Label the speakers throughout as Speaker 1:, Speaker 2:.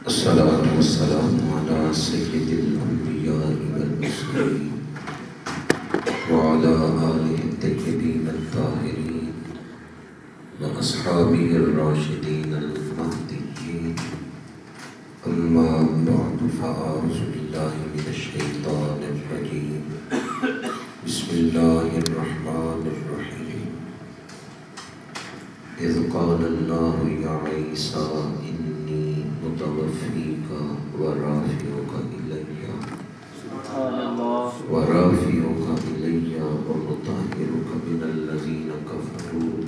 Speaker 1: الصلاة والسلام على سيد الأنبياء والمرسلين وعلى آله الطيبين الطاهرين وأصحابه الراشدين المهديين. أما بعد فأعوذ بالله من الشيطان الرجيم. بسم الله الرحمن الرحيم. إذ قال الله يا عيسى إني متوفيك ورافعك إلي ومطهرك من الذين كفروا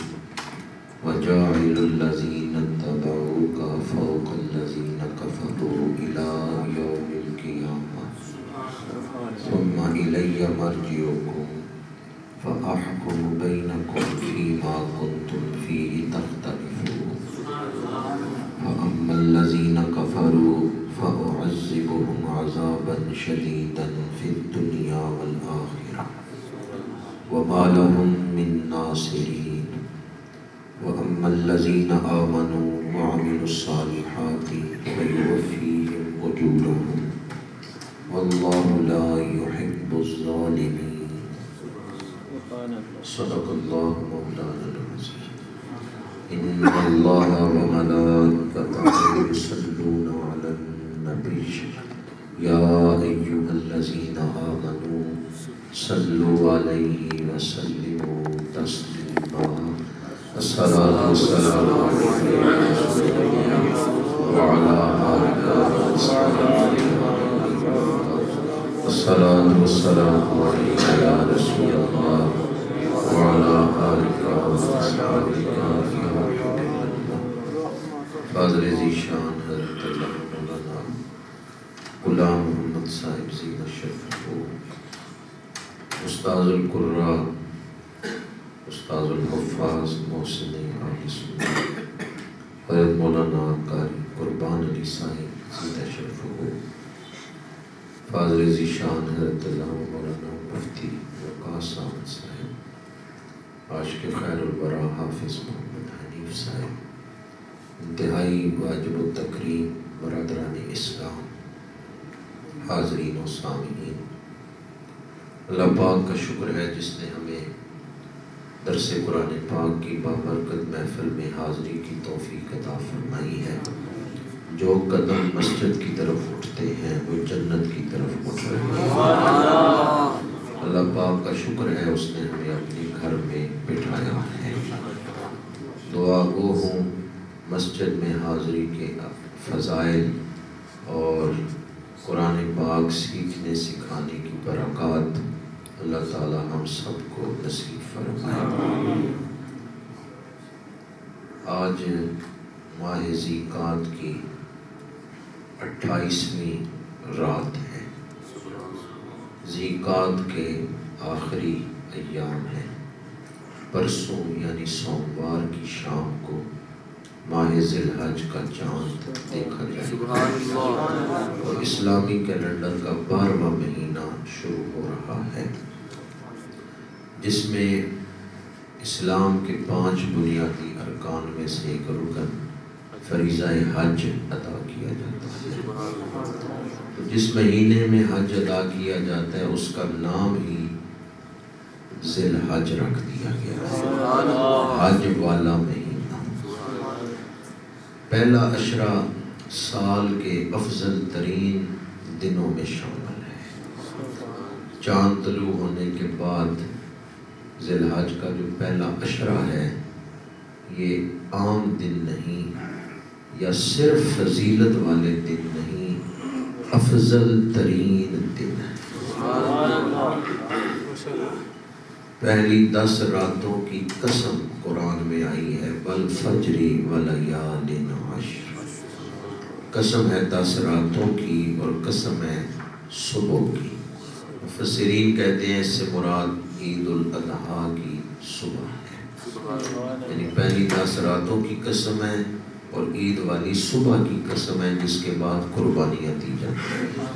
Speaker 1: وجاعل الذين اتبعوك فوق الذين كفروا إلى يوم القيامة ثم إلي مرجعكم فأحكم بينكم فيما كنتم فيه تختلفون. فأما الذين كفروا فأعذبهم عذابا شديدا في الدنيا والآخرة وما لهم من ناصرين. وأما الذين آمنوا وعملوا الصالحات فيوفيهم أجورهم والله لا يحب الظالمين. صدق الله مولانا العظيم. إن الله وملائكته يصلون على النبي يا أيها الذين آمنوا صلوا عليه وسلموا تسليما. الصلاة والسلام عليك وعلى آلك وأصحابك. الصلاة والسلام عليك يا رسول الله وعلى آلك وأصحابك يا حبيب الله. فاضل ذیشان حضرت اللہ مولانا غلام محمد صاحب زیدہ شرف کو، استاذ القراء، استاذ الحفاظ محسن آل سنت حضرت مولانا قاری قربان علی صاحب زیدہ شرف کو، فاضل ذیشان حضرت اللہ مولانا مفتی وقاص احمد صاحب، عاشق خیر الورا حافظ محمد حنیف صاحب، انتہائی واجب التکریم برادران اسلام، حاضرین و سامعین، اللہ پاک کا شکر ہے جس نے ہمیں درس قرآن پاک کی بابرکت محفل میں حاضری کی توفیق عطا فرمائی ہے۔ جو قدم مسجد کی طرف اٹھتے ہیں وہ جنت کی طرف اٹھ رہے ہیں۔ اللہ پاک کا شکر ہے اس نے ہمیں اپنے گھر میں بٹھایا ہے۔ دعا گو ہوں مسجد میں حاضری کے فضائل اور قرآن پاک سیکھنے سکھانے کی برکات اللہ تعالی ہم سب کو نصیب فرمائے۔ آج ماہ ذیقعد کی 28ویں رات ہے۔ ذیقعد کے آخری ایام ہیں۔ پرسوں یعنی سوموار کی شام کو ماہ ذی الحج کا چاند دیکھا جائے گا اور اسلامی کیلنڈر کا 12واں مہینہ شروع ہو رہا ہے، جس میں اسلام کے 5 بنیادی ارکان میں سے ایک رکن فریضہ حج ادا کیا جاتا ہے۔ تو جس مہینے میں حج ادا کیا جاتا ہے اس کا نام ہی ذی الحج رکھ دیا گیا ہے، حج والا مہینہ۔ پہلا عشرہ سال کے افضل ترین دنوں میں شامل ہے۔ چاند طلوع ہونے کے بعد ذی الحج کا جو پہلا عشرہ ہے یہ عام دن نہیں یا صرف فضیلت والے دن نہیں، افضل ترین دن ہے۔ پہلی 10 راتوں کی قسم قرآن میں آئی ہے، والفجر ولیال عشر۔ قسم ہے 10 راتوں کی اور قسم ہے صبح کی۔ مفسرین کہتے ہیں اس سے مراد عید الاضحیٰ کی صبح ہے، یعنی پہلی 10 راتوں کی قسم ہے اور عید والی صبح کی قسم ہے جس کے بعد قربانیاں دی جاتی ہیں۔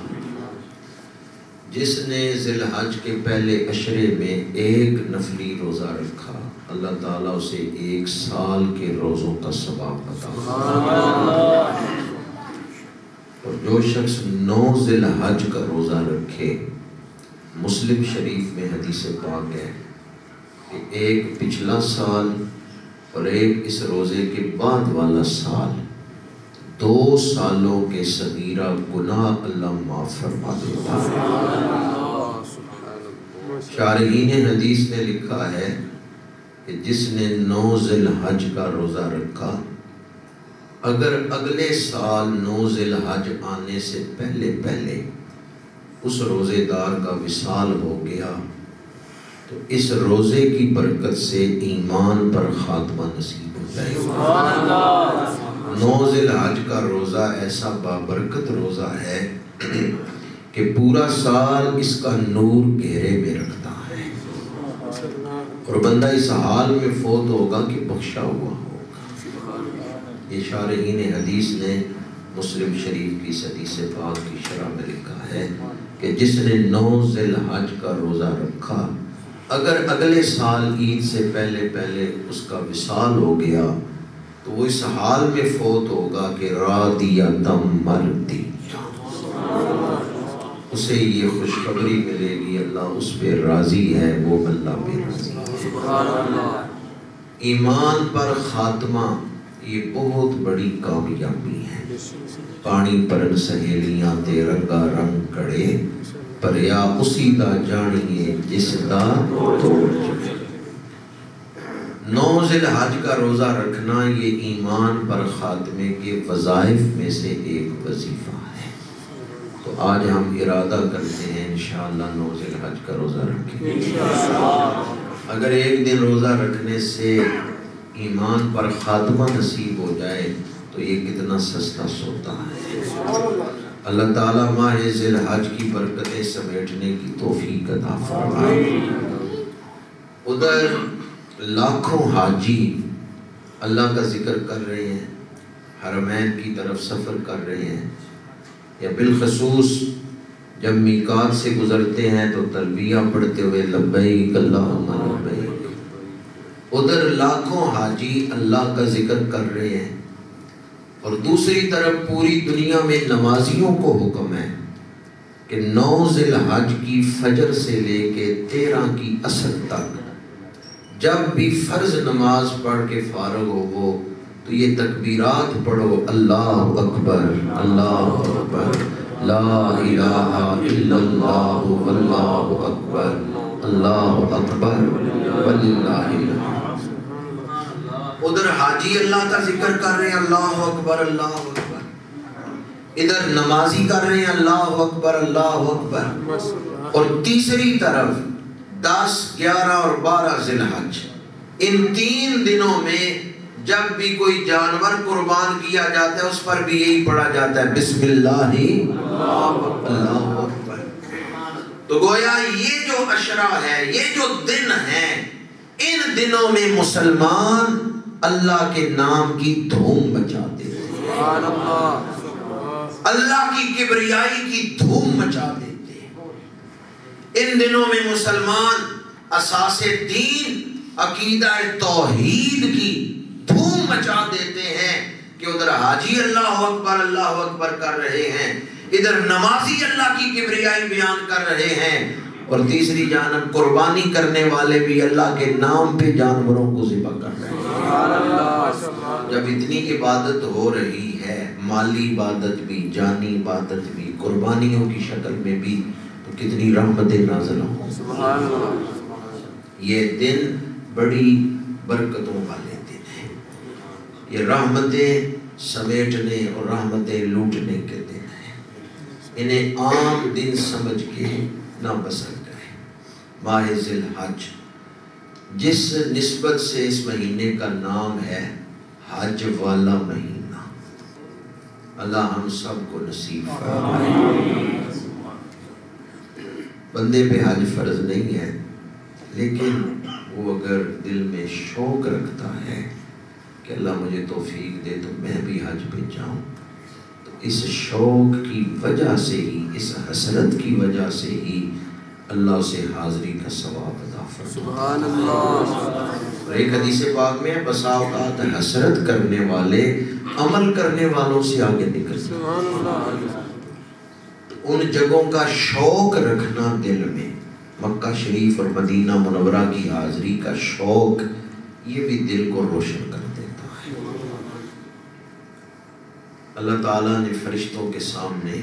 Speaker 1: جس نے ذی الحج کے پہلے عشرے میں ایک نفلی روزہ رکھا اللہ تعالیٰ اسے 1 سال کے روزوں کا ثواب عطا فرمائے۔ جو شخص 9 ذی الحج کا روزہ رکھے، مسلم شریف میں حدیث پاک ہے کہ ایک پچھلا سال اور ایک اس روزے کے بعد والا سال، 2 سالوں کے صغیرہ گناہ اللہ معاف فرما دیتا ہے۔ شارحین حدیث نے لکھا ہے کہ جس نے 9 ذی الحج کا روزہ رکھا، اگر اگلے سال 9 ذی الحج آنے سے پہلے اس روزے دار کا وصال ہو گیا تو اس روزے کی برکت سے ایمان پر خاتمہ نصیب ہو جائے گا۔ 9 ذی الحج کا روزہ ایسا بابرکت روزہ ہے کہ پورا سال اس کا نور گھیرے میں رکھتا ہے، اور بندہ اس حال میں فوت ہوگا کہ بخشا ہوا ہوگا۔ یہ شارحین حدیث نے مسلم شریف کی حدیث پاک کی شرح میں لکھا ہے کہ جس نے 9 ذی الحج کا روزہ رکھا، اگر اگلے سال عید سے پہلے اس کا وصال ہو گیا تو وہ اس حال میں فوت ہوگا کہ راضیۃ مرضی، اسے یہ خوشخبری ملے گی اللہ اس پہ راضی ہے، وہ اللہ پہ راضی ہے۔ ایمان پر خاتمہ یہ بہت بڑی کامیابی ہے۔ پانی پرن سہیلیاں تے رنگا رنگ کڑے، پریا اسی دا جانیے جس دا توڑ چکے۔ 9 ذی الحج کا روزہ رکھنا یہ ایمان پر خاتمے کے وظائف میں سے ایک وظیفہ ہے۔ تو آج ہم ارادہ کرتے ہیں انشاءاللہ 9 ذی الحج کا روزہ رکھیں گے۔ اگر ایک دن روزہ رکھنے سے ایمان پر خاتمہ نصیب ہو جائے تو یہ کتنا سستا سودا ہے۔ اللہ تعالیٰ ماہ ذی الحج کی برکتیں سمیٹنے کی توفیق عطا فرمائے۔ ادھر لاکھوں حاجی اللہ کا ذکر کر رہے ہیں، حرمین کی طرف سفر کر رہے ہیں، یا بالخصوص جب میقات سے گزرتے ہیں تو تلبیہ پڑھتے ہوئے لبیک اللہم لبیک۔ ادھر لاکھوں حاجی اللہ کا ذکر کر رہے ہیں، اور دوسری طرف پوری دنیا میں نمازیوں کو حکم ہے کہ 9 ذی الحج کی فجر سے لے کے 13 کی عصر تک جب بھی فرض نماز پڑھ کے فارغ ہو تو یہ تکبیرات پڑھو، اللہ اکبر اللہ اکبر، لا الہ الا اللہ واللہ اکبر، اللہ اکبر وللہ الحمد۔ ادھر حاجی اللہ کا ذکر کر رہے ہیں، اللہ اکبر اللہ اکبر، ادھر نمازی کر رہے ہیں اللہ اکبر اللہ اکبر، اور تیسری طرف 10، 11 اور 12 ذی الحج، ان 3 دنوں میں جب بھی کوئی جانور قربان کیا جاتا ہے اس پر بھی یہی پڑھا جاتا ہے بسم اللہ اللہ اکبر۔ تو گویا یہ جو عشرہ ہے، یہ جو دن ہے، ان دنوں میں مسلمان اللہ کے نام کی دھوم مچاتے ہیں، اللہ کی کبریائی کی دھوم مچا دیتے ہیں۔ ان دنوں میں مسلمان اساس دین، عقیدہ توحید کی دھوم مچا دیتے ہیں کہ ادھر حاجی اللہ اکبر کر رہے ہیں، ادھر نمازی اللہ کی کبریائی بیان کر رہے ہیں، اور تیسری جانب قربانی کرنے والے بھی اللہ کے نام پہ جانوروں کو ذبح کر رہے ہیں۔ جب اتنی عبادت ہو رہی ہے، مالی عبادت بھی، جانی عبادت بھی، قربانیوں کی شکل میں بھی، تو کتنی رحمتیں نازل ہوں۔ یہ دن بڑی برکتوں والے دن ہیں، یہ رحمتیں سمیٹنے اور رحمتیں لوٹنے کے دن ہیں۔ انہیں عام دن سمجھ کے نہ بسر کریں۔ ماہ ذی الحج جس نسبت سے اس مہینے کا نام ہے حج والا مہینہ، اللہ ہم سب کو نصیب فرمائے۔ بندے پہ حج فرض نہیں ہے، لیکن وہ اگر دل میں شوق رکھتا ہے کہ اللہ مجھے توفیق دے تو میں بھی حج پہ جاؤں، تو اس شوق کی وجہ سے ہی، اس حسرت کی وجہ سے ہی اللہ اسے حاضری کا ثواب عطا فرمائے۔ سبحان اللہ۔ اور ایک حدیث پاک میں بسا اوقات حسرت کرنے والے عمل کرنے والوں سے آگے نکلتے ہیں۔ ان جگہوں کا شوق رکھنا دل میں، مکہ شریف اور مدینہ منورہ کی حاضری کا شوق، یہ بھی دل کو روشن کر دیتا ہے۔ اللہ تعالیٰ نے فرشتوں کے سامنے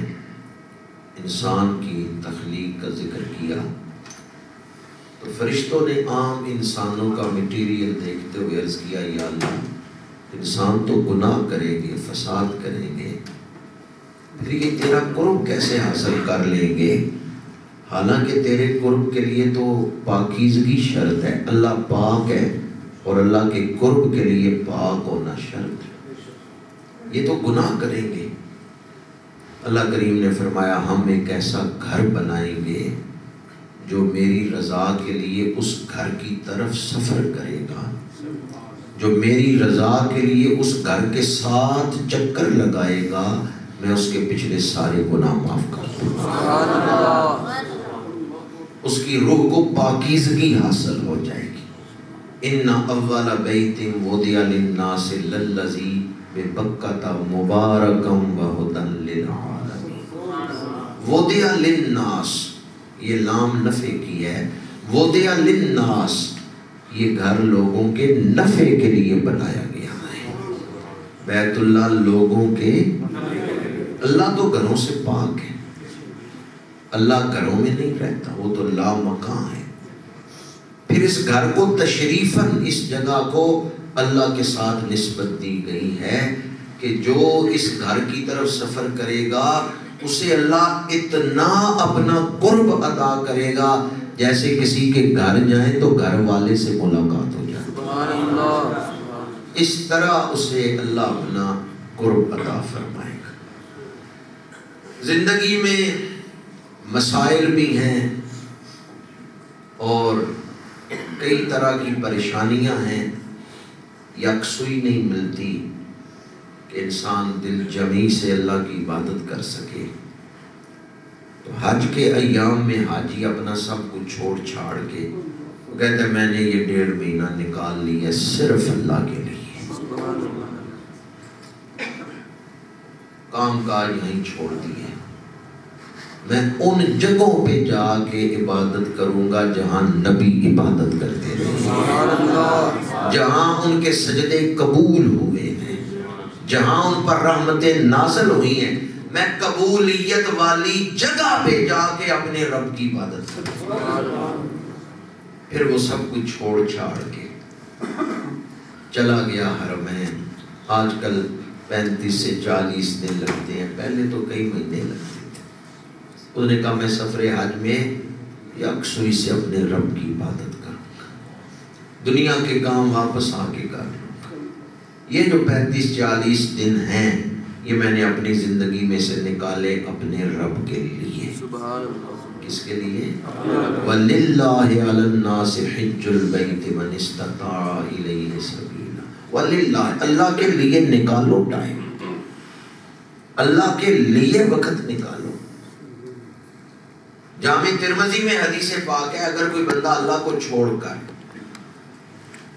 Speaker 1: انسان کی تخلیق کا ذکر کیا تو فرشتوں نے عام انسانوں کا مٹیریل دیکھتے ہوئے عرض کیا، یا اللہ انسان تو گناہ کریں گے، فساد کریں گے، پھر یہ تیرا قرب کیسے حاصل کر لیں گے؟ حالانکہ تیرے قرب کے لیے تو پاکیزگی شرط ہے، اللہ پاک ہے اور اللہ کے قرب کے لیے پاک ہونا شرط ہے، یہ تو گناہ کریں گے۔ اللہ کریم نے فرمایا ہم ایک ایسا گھر بنائیں گے جو میری رضا کے لیے اس گھر کی طرف سفر کرے گا، جو میری رضا کے لیے اس گھر کے ساتھ چکر لگائے گا، میں اس کے پچھلے سارے گناہ معاف کر دوں گا، اس کی روح کو پاکیزگی حاصل ہو جائے گی۔ ان اول بیت وضع للناس للذی ببکۃ مبارکا وہدی للعالمین۔ وضع للناس، یہ لام نفع کی ہے، وضع للناس، یہ گھر لوگوں کے نفع کے لیے بنایا گیا ہے۔ بیت اللہ لوگوں کے، اللہ تو گھروں سے پاک ہے، اللہ گھروں میں نہیں رہتا، وہ تو لا مکان ہے۔ پھر اس گھر کو تشریفاً، اس جگہ کو اللہ کے ساتھ نسبت دی گئی ہے کہ جو اس گھر کی طرف سفر کرے گا اسے اللہ اتنا اپنا قرب عطا کرے گا جیسے کسی کے گھر جائیں تو گھر والے سے ملاقات ہو جائے، اس طرح اسے اللہ اپنا قرب عطا فرمائے گا۔ زندگی میں مسائل بھی ہیں اور کئی طرح کی پریشانیاں ہیں، یکسوئی نہیں ملتی کہ انسان دل جمی سے اللہ کی عبادت کر سکے۔ تو حج کے ایام میں حاجی اپنا سب کچھ چھوڑ چھاڑ کے وہ کہتا ہے میں نے یہ 1.5 مہینہ نکال لی ہے صرف اللہ کے لیے، کام کاج یہیں چھوڑ دیے، میں ان جگہوں پہ جا کے عبادت کروں گا جہاں نبی عبادت کرتے رہے، جہاں ان کے سجدے قبول ہوئے ہیں، جہاں ان پر رحمتیں نازل ہوئی ہیں، میں قبولیت والی جگہ پہ جا کے اپنے رب کی عبادت کروں۔ پھر وہ سب کچھ چھوڑ چھاڑ کے چلا گیا حرمین۔ آج کل 35 سے 40 دن لگتے ہیں، پہلے تو کئی مہینے لگتے تھے۔ اس نے کہا میں سفر حج میں یکسوئی سے اپنے رب کی عبادت کروں گا، دنیا کے کام واپس آ کے کر لوں گا۔ یہ جو 35-40 دن ہیں یہ میں نے اپنی زندگی میں سے نکالے اپنے رب کے لیے۔ کس کے لیے؟ وَلِلَّهِ عَلَى النَّاسِ حِجُّ الْبَيْتِ مَنِ اسْتَطَاعَ إِلَيْهِ سَبِيلًا۔ وَلِلَّهِ، اللہ کے لیے نکالو ٹائم، اللہ کے لیے وقت نکالو۔ جامع ترمذی میں حدیث پاک ہے اگر کوئی بندہ اللہ کو چھوڑ کر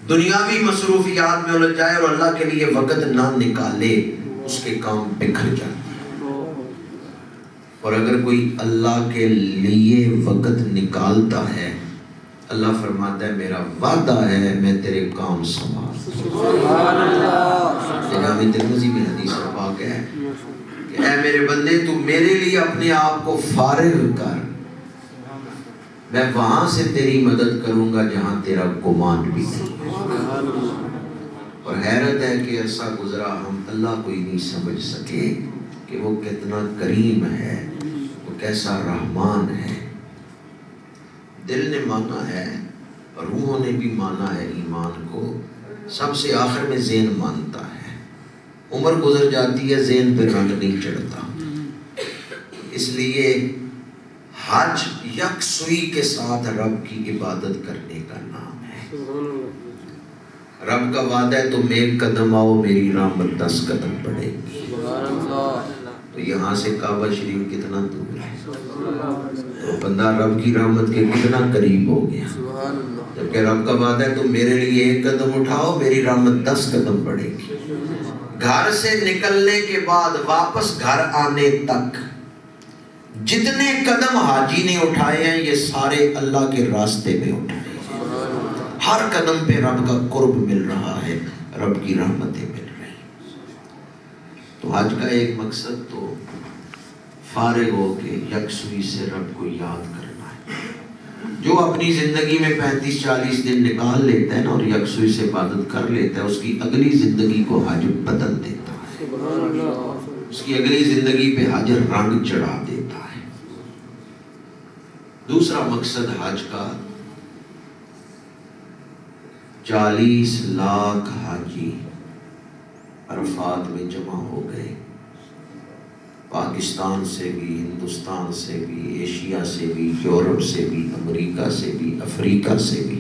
Speaker 1: دنیاوی مصروفیات میں الجھ جائے اور اللہ کے لیے وقت نہ نکالے اس کے کام بکھر جاتے ہیں، اور اگر کوئی اللہ کے لیے وقت نکالتا ہے اللہ فرماتا ہے میرا وعدہ ہے میں تیرے کام سنبھالوں گا۔ جامع ترمذی میں حدیث پاک ہے کہ اے میرے بندے تو میرے لیے اپنے آپ کو فارغ کر، میں وہاں سے تیری مدد کروں گا جہاں تیرا گمان بھی نہیں۔ اور حیرت ہے کہ عرصہ گزرا ہم اللہ کو ہی نہیں سمجھ سکے کہ وہ کتنا کریم ہے، وہ کیسا رحمان ہے۔ دل نے مانا ہے اور روحوں نے بھی مانا ہے ایمان کو، سب سے آخر میں ذہن مانتا ہے۔ عمر گزر جاتی ہے ذہن پہ رنگ نہیں چڑھتا، اس لیے حج یکسوئی کے ساتھ رب کی عبادت کرنے کا نام ہے۔ رب کا وعدہ ہے تم 1 قدم آؤ میری رحمت 10 قدم بڑھے گی۔ تو یہاں سے کعبہ شریف کتنا دور ہے، تو بندہ رب کی رحمت کے کتنا قریب ہو گیا، جبکہ رب کا وعدہ ہے تم میرے لیے 1 قدم اٹھاؤ میری رحمت 10 قدم بڑھے گی۔ گھر سے نکلنے کے بعد واپس گھر آنے تک
Speaker 2: جتنے قدم حاجی نے اٹھائے ہیں یہ سارے اللہ کے راستے میں اٹھائے ہیں. ہر قدم پہ رب کا قرب مل رہا ہے، رب کی رحمتیں مل رہی ہیں. تو حج کا ایک مقصد تو فارغ ہو کے یکسوئی سے رب کو یاد کرنا ہے. جو اپنی زندگی میں 35-40 دن نکال لیتا ہے نا اور یکسوئی سے عبادت کر لیتا ہے، اس کی اگلی زندگی کو حج بدل دیتا ہے، اس کی اگلی زندگی پہ حج رنگ چڑھا دیتا ہے. دوسرا مقصد حج کا 40 لاکھ حاجی عرفات میں جمع ہو گئے، پاکستان سے بھی، ہندوستان سے بھی، ایشیا سے بھی، یورپ سے بھی، امریکہ سے بھی، افریقہ سے بھی،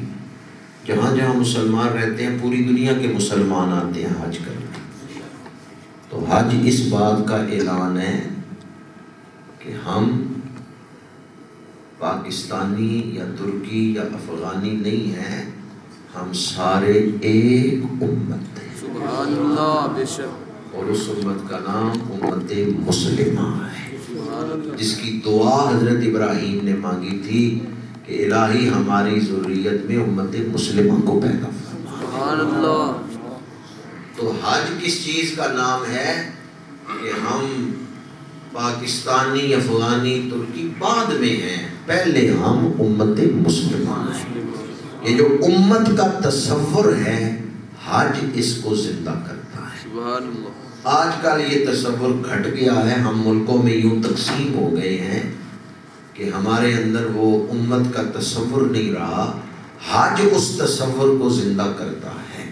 Speaker 2: جہاں جہاں مسلمان رہتے ہیں پوری دنیا کے مسلمان آتے ہیں حج کرنے. تو حج اس بات کا اعلان ہے کہ ہم پاکستانی یا ترکی یا افغانی نہیں ہیں، ہم سارے ایک امت ہیں.
Speaker 3: سبحان اللہ. بے شک.
Speaker 2: اور اس امت کا نام امت مسلمہ ہے، جس کی دعا حضرت ابراہیم نے مانگی تھی کہ الہی ہماری ذریت میں امت مسلمہ کو پیدا فرما.
Speaker 3: سبحان اللہ.
Speaker 2: تو حج کس چیز کا نام ہے کہ ہم پاکستانی، افغانی، ترکی بعد میں ہیں، پہلے ہم امت مسلمہ ہیں. یہ جو امت کا تصور ہے حج اس کو زندہ کرتا ہے.
Speaker 3: سبحان اللہ.
Speaker 2: آج کل یہ تصور گھٹ گیا ہے، ہم ملکوں میں یوں تقسیم ہو گئے ہیں کہ ہمارے اندر وہ امت کا تصور نہیں رہا. حج اس تصور کو زندہ کرتا ہے.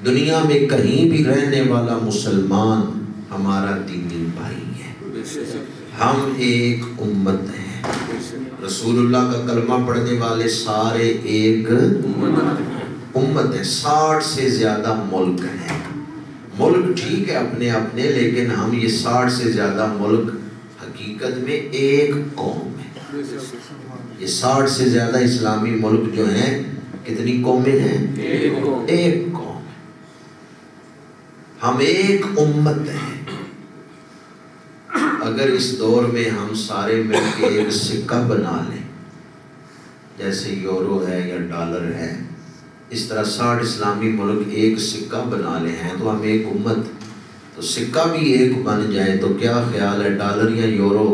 Speaker 2: دنیا میں کہیں بھی رہنے والا مسلمان ہمارا دینی بھائی ہے، ہم ایک امت ہیں. رسول اللہ کا کلمہ پڑھنے والے سارے ایک امت ہیں. 60 سے زیادہ ملک ہیں. ملک ٹھیک ہے اپنے اپنے، لیکن ہم یہ 60 سے زیادہ ملک حقیقت میں ایک قوم ہے. یہ 60 سے زیادہ اسلامی ملک جو ہیں کتنی قومیں ہیں؟ ایک قوم. ہم ایک امت ہیں. اگر اس دور میں ہم سارے مل کے ایک سکہ بنا لیں، جیسے یورو ہے یا ڈالر ہے، اس طرح 60 اسلامی ملک ایک سکہ بنا لے ہیں تو ہم ایک امت. تو سکہ بھی ایک بن جائے تو کیا خیال ہے ڈالر یا یورو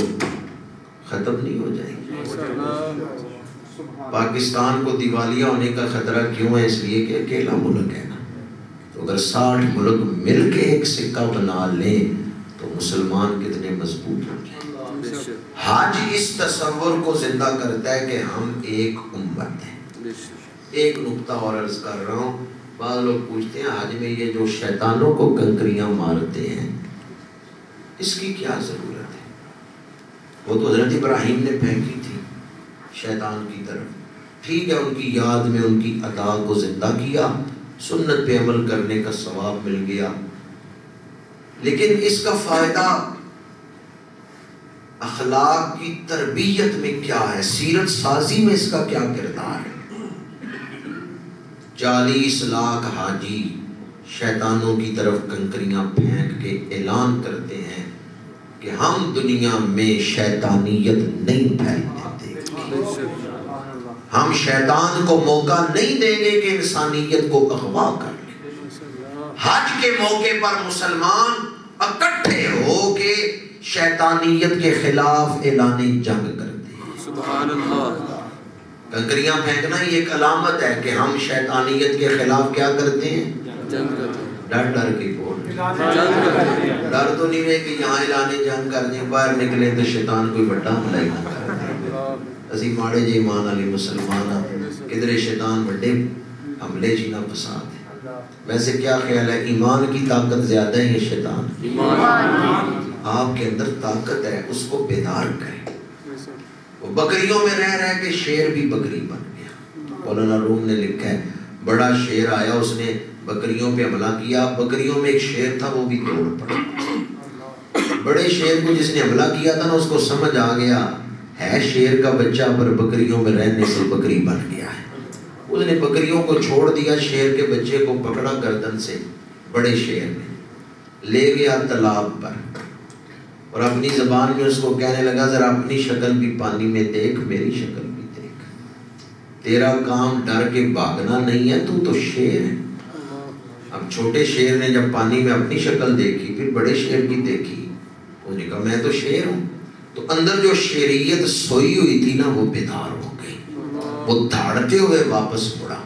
Speaker 2: ختم نہیں ہو جائے گی؟ پاکستان کو دیوالیہ ہونے کا خطرہ کیوں ہے؟ اس لیے کہ اکیلا ملک ہے نا. تو اگر 60 ملک مل کے ایک سکہ بنا لیں تو مسلمان کتنے مضبوط ہو جائیں. حج اس تصور کو زندہ کرتا ہے کہ ہم ایک امت ہیں. ایک نقطہ اور عرض کر رہا ہوں. بعض لوگ پوچھتے ہیں حج میں یہ جو شیطانوں کو کنکریاں مارتے ہیں اس کی کیا ضرورت ہے؟ وہ تو حضرت ابراہیم نے پھینکی تھی شیطان کی طرف. ٹھیک ہے، ان کی یاد میں ان کی ادا کو زندہ کیا، سنت پہ عمل کرنے کا ثواب مل گیا. لیکن اس کا فائدہ اخلاق کی تربیت میں کیا ہے؟ سیرت سازی میں اس کا کیا کردار ہے؟ 40 لاکھ حاجی شیطانوں کی طرف کنکریاں پھینک کے اعلان کرتے ہیں کہ ہم دنیا میں شیطانیت نہیں پھیلنے دیں گے، ہم شیطان کو موقع نہیں دیں گے کہ انسانیت کو اغوا کر لیں. حج کے موقع پر مسلمان اکٹھے ہو کے شیطانیت کے خلاف اعلان جنگ کرتے ہیں.
Speaker 3: سبحان اللہ.
Speaker 2: کنکریاں پھینکنا ہی ایک علامت ہے کہ ہم شیطانیت کے خلاف کیا کرتے ہیں؟
Speaker 3: جنگ کرتے ہیں.
Speaker 2: ڈر ڈر کے بول
Speaker 3: جنگ کرتے ہیں.
Speaker 2: ڈر تو نہیں ہے کہ یہاں اعلان جنگ کر دیں، باہر نکلے تو شیطان کوئی بڑا حملہ ہی نہ کر دے. اسی ماڑے جی ایمان علی مسلمان کدھر شیطان بڑے حملے جی نہ فساد ہے. ویسے کیا خیال ہے، ایمان کی طاقت زیادہ ہے یا شیطان؟ آپ کے اندر طاقت ہے، اس کو بیدار کریں. وہ بکریوں میں رہ رہ کے شیر بھی بکری بن گیا. مولانا روم نے لکھا ہے بڑا شیر آیا، اس نے بکریوں پہ حملہ کیا. بکریوں میں ایک شیر تھا وہ بھی توڑ پڑا. بڑے شیر کو جس نے حملہ کیا تھا نا اس کو سمجھ آ گیا ہے شیر کا بچہ پر بکریوں میں رہنے سے بکری بن گیا ہے. اس نے بکریوں کو چھوڑ دیا، شیر کے بچے کو پکڑا گردن سے، بڑے شیر نے لے گیا تالاب پر. اور اپنی زبان میں اس کو کہنے لگا ذرا اپنی شکل بھی پانی میں دیکھ، میری شکل بھی دیکھ، تیرا کام ڈر کے بھاگنا نہیں ہے، تو شیر ہے۔ اب چھوٹے شیر نے جب پانی میں اپنی شکل دیکھی، پھر بڑے شیر کی دیکھی، انہوں نے کہا میں تو شیر ہوں۔ تو اندر جو شیریت سوئی ہوئی تھی نا، وہ بیدار ہو گئی، وہ دھاڑتے ہوئے واپس مڑا۔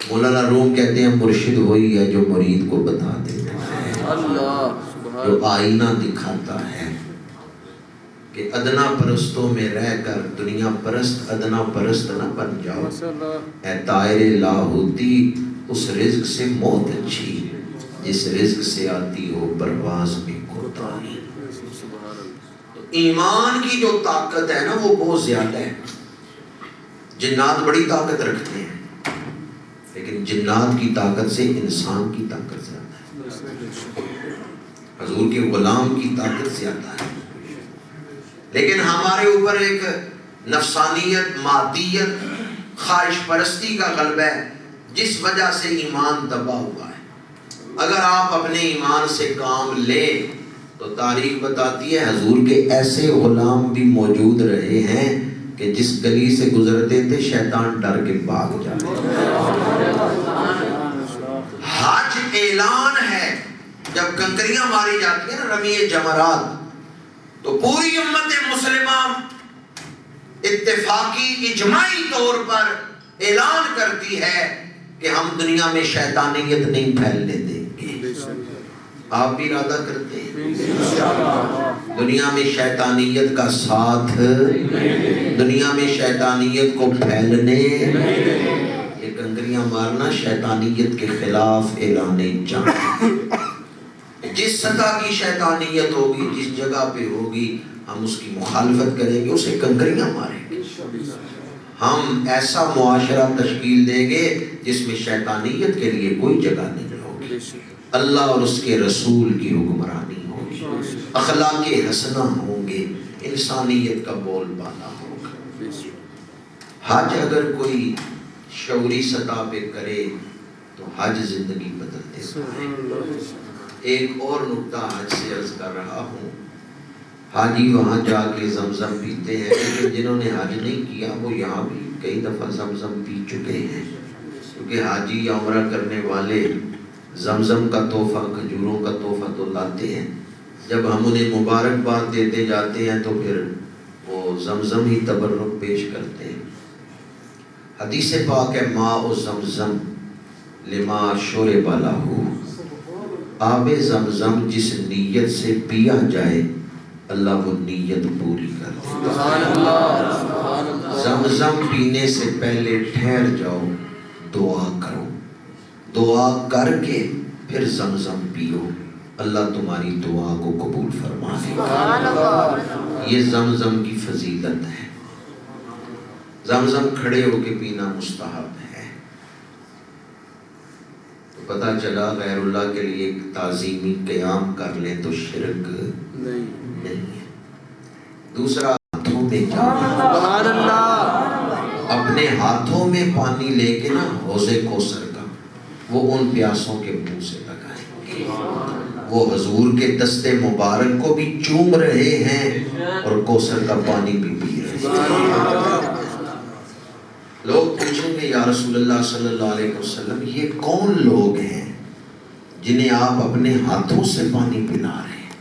Speaker 2: مولانا روم کہتے ہیں مرشد وہی ہے جو مرید کو بتا دیتا ہے، جو آئینہ دکھاتا ہے کہ ادنا پرستوں میں رہ کر دنیا پرست ادنا پرست نہ بن جاؤ، اے طائر لاہوتی اس رزق سے موت اچھی جس رزق سے آتی ہو پرواز میں کوتاہی۔ تو ایمان کی جو طاقت ہے نا وہ بہت زیادہ ہے۔ جنات بڑی طاقت رکھتے ہیں، لیکن جنات کی طاقت سے انسان کی طاقت زیادہ ہے، حضور کے غلام کی طاقت زیادہ ہے۔ لیکن ہمارے اوپر ایک نفسانیت، مادیت، خواہش پرستی کا غلبہ ہے، جس وجہ سے ایمان دبا ہوا ہے۔ اگر آپ اپنے ایمان سے کام لیں تو تاریخ بتاتی ہے حضور کے ایسے غلام بھی موجود رہے ہیں کہ جس گلی سے گزرتے تھے شیطان ڈر کے بھاگ جاتے تھے۔ حج اعلان ہے، جب کنکریاں ماری جاتی ہیں نا رمی جمرات، تو پوری امت مسلمہ اتفاقی اجماعی طور پر اعلان کرتی ہے کہ ہم دنیا میں شیطانیت نہیں پھیلنے دیں گے۔ آپ بھی ارادہ کرتے ہیں دنیا میں شیطانیت کا ساتھ، دنیا میں شیطانیت کو پھیلنے، یہ کنکریاں مارنا شیطانیت کے خلاف اعلان جنگ۔ جس سطح کی شیطانیت ہوگی، جس جگہ پہ ہوگی، ہم اس کی مخالفت کریں گے، اسے کنکریاں ماریں گے۔ ہم ایسا معاشرہ تشکیل دیں گے جس میں شیطانیت کے لیے کوئی جگہ نہیں ہوگی، اللہ اور اس کے رسول کی حکمرانی ہوگی، اخلاق حسنہ ہوں گے، انسانیت کا بول بالا ہوگا۔ حج اگر کوئی شعوری سطح پہ کرے تو حج زندگی بدل دیتا ہے۔ ایک اور نکتہ حج سے عرض کر رہا ہوں، حاجی وہاں جا کے زمزم پیتے ہیں، لیکن جنہوں نے حج نہیں کیا وہ یہاں بھی کئی دفعہ زمزم پی چکے ہیں، کیونکہ حاجی یا عمرہ کرنے والے زمزم کا تحفہ، کھجوروں کا تحفہ تو لاتے ہیں، جب ہم انہیں مبارکباد دیتے جاتے ہیں تو پھر وہ زمزم ہی تبرک پیش کرتے ہیں۔ حدیث پاک ہے ماء زمزم لما شرب لہ، آب زمزم جس نیت سے پیا جائے اللہ وہ نیت پوری کر دیتا ہے۔ زمزم پینے سے پہلے ٹھہر جاؤ، دعا کرو، دعا کر کے پھر زمزم پیو، اللہ تمہاری دعا کو قبول فرما لے گا۔ یہ زمزم کی فضیلت ہے۔ زمزم کھڑے ہو کے پینا مستحب ہے۔ تو پتہ چلا غیر اللہ کے لیے ایک تعظیمی قیام کر لیں تو شرک نہیں ہے۔ دوسرا ہاتھوں میں جانا، اپنے ہاتھوں میں پانی لے کے نا حوض کوثر کا وہ ان پیاسوں کے منہ سے لگائیں گے، وہ حضور کے دست مبارک کو بھی چوم رہے ہیں اور کوثر کا پانی بھی پی رہے ہیں۔ لوگ پوچھیں گے یا رسول اللہ صلی اللہ علیہ وسلم یہ کون لوگ ہیں جنہیں آپ اپنے ہاتھوں سے پانی پلا رہے ہیں؟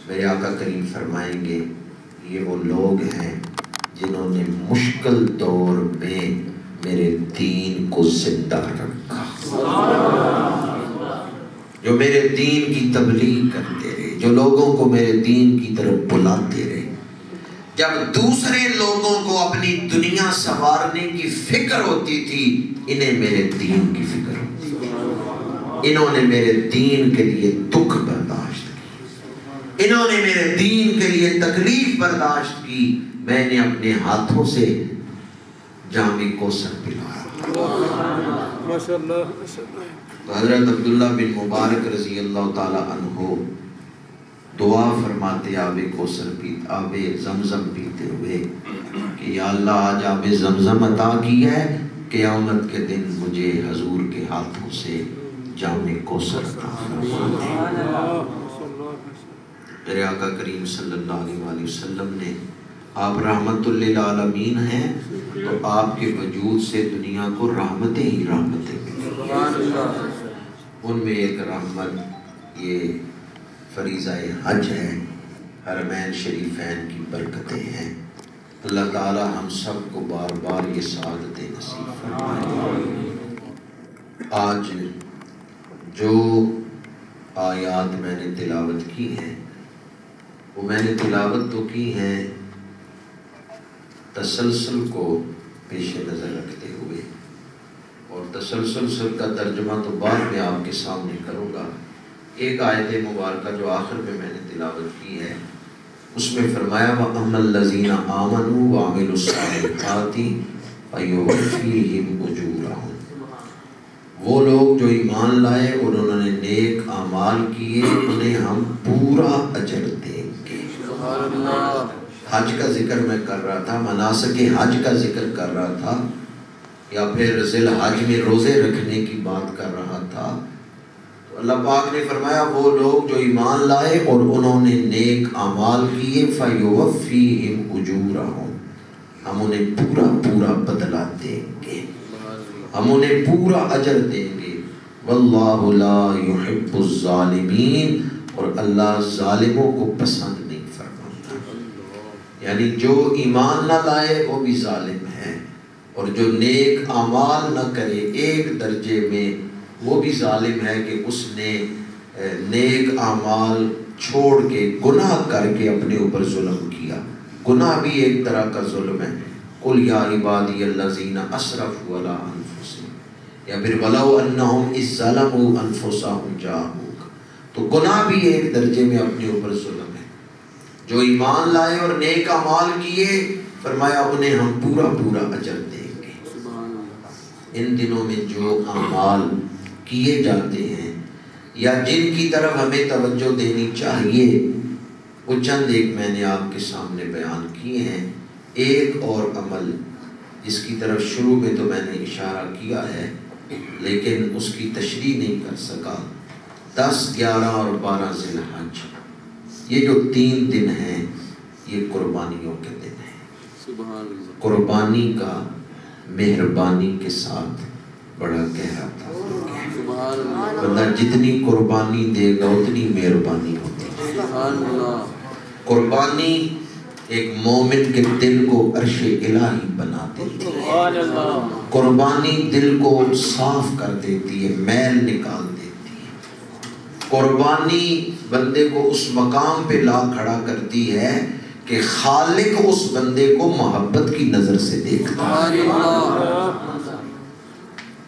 Speaker 2: میرے آقا کریم فرمائیں گے یہ وہ لوگ ہیں جنہوں نے مشکل دور میں میرے دین کو زندہ رکھا، جو میرے دین کی تبلیغ کرتے رہے، جو لوگوں کو میرے دین کی طرف بلاتے رہے۔ جب دوسرے لوگوں کو اپنی دنیا سنوارنے کی فکر ہوتی تھی، انہیں میرے دین کی فکر ہوتی تھی۔ انہوں نے میرے دین کے لیے دکھ برداشت کی، انہوں نے میرے دین کے لیے تکلیف برداشت کی، میں نے اپنے ہاتھوں سے جام کوثر پلایا۔ تو حضرت عبداللہ بن مبارک رضی اللہ تعالی عنہ دعا فرماتے آب کوثر پیتے، آب زمزم پیتے ہوئے کہ یا اللہ آج آب زمزم عطا کی ہے، قیامت کے دن مجھے حضور کے ہاتھوں سے جام کوثر عطا فرما دے۔ میرے آقا کریم صلی اللہ علیہ وآلہ وسلم نے، آپ رحمت للعالمین ہیں تو آپ کے وجود سے دنیا کو رحمتیں ہی رحمتیں ملی۔ ان میں ایک رحمت یہ فریضہ حج ہے، حرمین شریفین کی برکتیں ہیں۔ اللہ تعالی ہم سب کو بار بار یہ سعادتیں نصیب فرمائے۔ آج جو آیات میں نے تلاوت کی ہیں وہ میں نے تلاوت تو کی ہیں تسلسل کو پیش نظر رکھتے ہوئے، اور تسلسل کا ترجمہ تو بعد میں آپ کے سامنے کروں گا۔ ایک آیت مبارکہ جو آخر میں نے تلاوت کی ہے اس میں فرمایا وَأَمَّا الَّذِينَ آمَنُوا وَعَمِلُوا الصَّالِحَاتِ فَيُوَفِّيهِمْ أُجُورَهُمْ، وہ لوگ جو ایمان لائے اور انہوں نے نیک اعمال کیے انہیں ہم پورا اجر دیں گے۔ حج کا ذکر میں کر رہا تھا، مناسک حج کا ذکر کر رہا تھا، یا پھر ذی الحج میں روزے رکھنے کی بات کر رہا تھا، تو اللہ پاک نے فرمایا وہ لوگ جو ایمان لائے اور انہوں نے نیک اعمال کیے فَيُوَفِّيهِمْ أُجُورَهُمْ، ہم انہیں پورا پورا بدلہ دیں گے، ہم انہیں پورا اجر دیں گے۔ واللہ لا يحب الظالمین، اور اللہ ظالموں کو پسند نہیں فرماتا۔ یعنی جو ایمان نہ لائے وہ بھی ظالم ہے، اور جو نیک اعمال نہ کرے ایک درجے میں وہ بھی ظالم ہے کہ اس نے نیک اعمال چھوڑ کے گناہ کر کے اپنے اوپر ظلم کیا۔ گناہ بھی ایک طرح کا ظلم ہے۔ قُلْ يَا عِبَادِيَ الَّذِينَ أَسْرَفُوا عَلَىٰ أَنفُسِهِمْ، یا پھر وَلَوْ أَنَّهُمْ إِذْ ظَلَمُوا أَنفُسَهُمْ جَاءُوكَ، تو گناہ بھی ایک درجے میں اپنے اوپر ظلم ہے۔ جو ایمان لائے اور نیک اعمال کیے فرمایا انہیں ہم پورا پورا اجر دیں گے۔ ان دنوں میں جو اعمال کیے جاتے ہیں یا جن کی طرف ہمیں توجہ دینی چاہیے وہ چند ایک میں نے آپ کے سامنے بیان کیے ہیں۔ ایک اور عمل جس کی طرف شروع میں تو میں نے اشارہ کیا ہے لیکن اس کی تشریح نہیں کر سکا، 10، 11 اور 12 ذی الحج، یہ جو 3 دن ہیں یہ قربانیوں کے دن ہیں۔ قربانی کا مہربانی کے ساتھ بڑا گہرا تعلق ہے۔ بندہ جتنی قربانی دے گا اتنی مہربانی ہوتی ہے۔ قربانی ایک مومن کے دل کو عرش الہی بنا دیتی ہے۔ قربانی دل کو صاف کر دیتی ہے، میل نکال دیتی ہے۔ قربانی بندے کو اس مقام پہ لا کھڑا کرتی ہے کہ خالق اس بندے کو محبت کی نظر سے دیکھتا ہے۔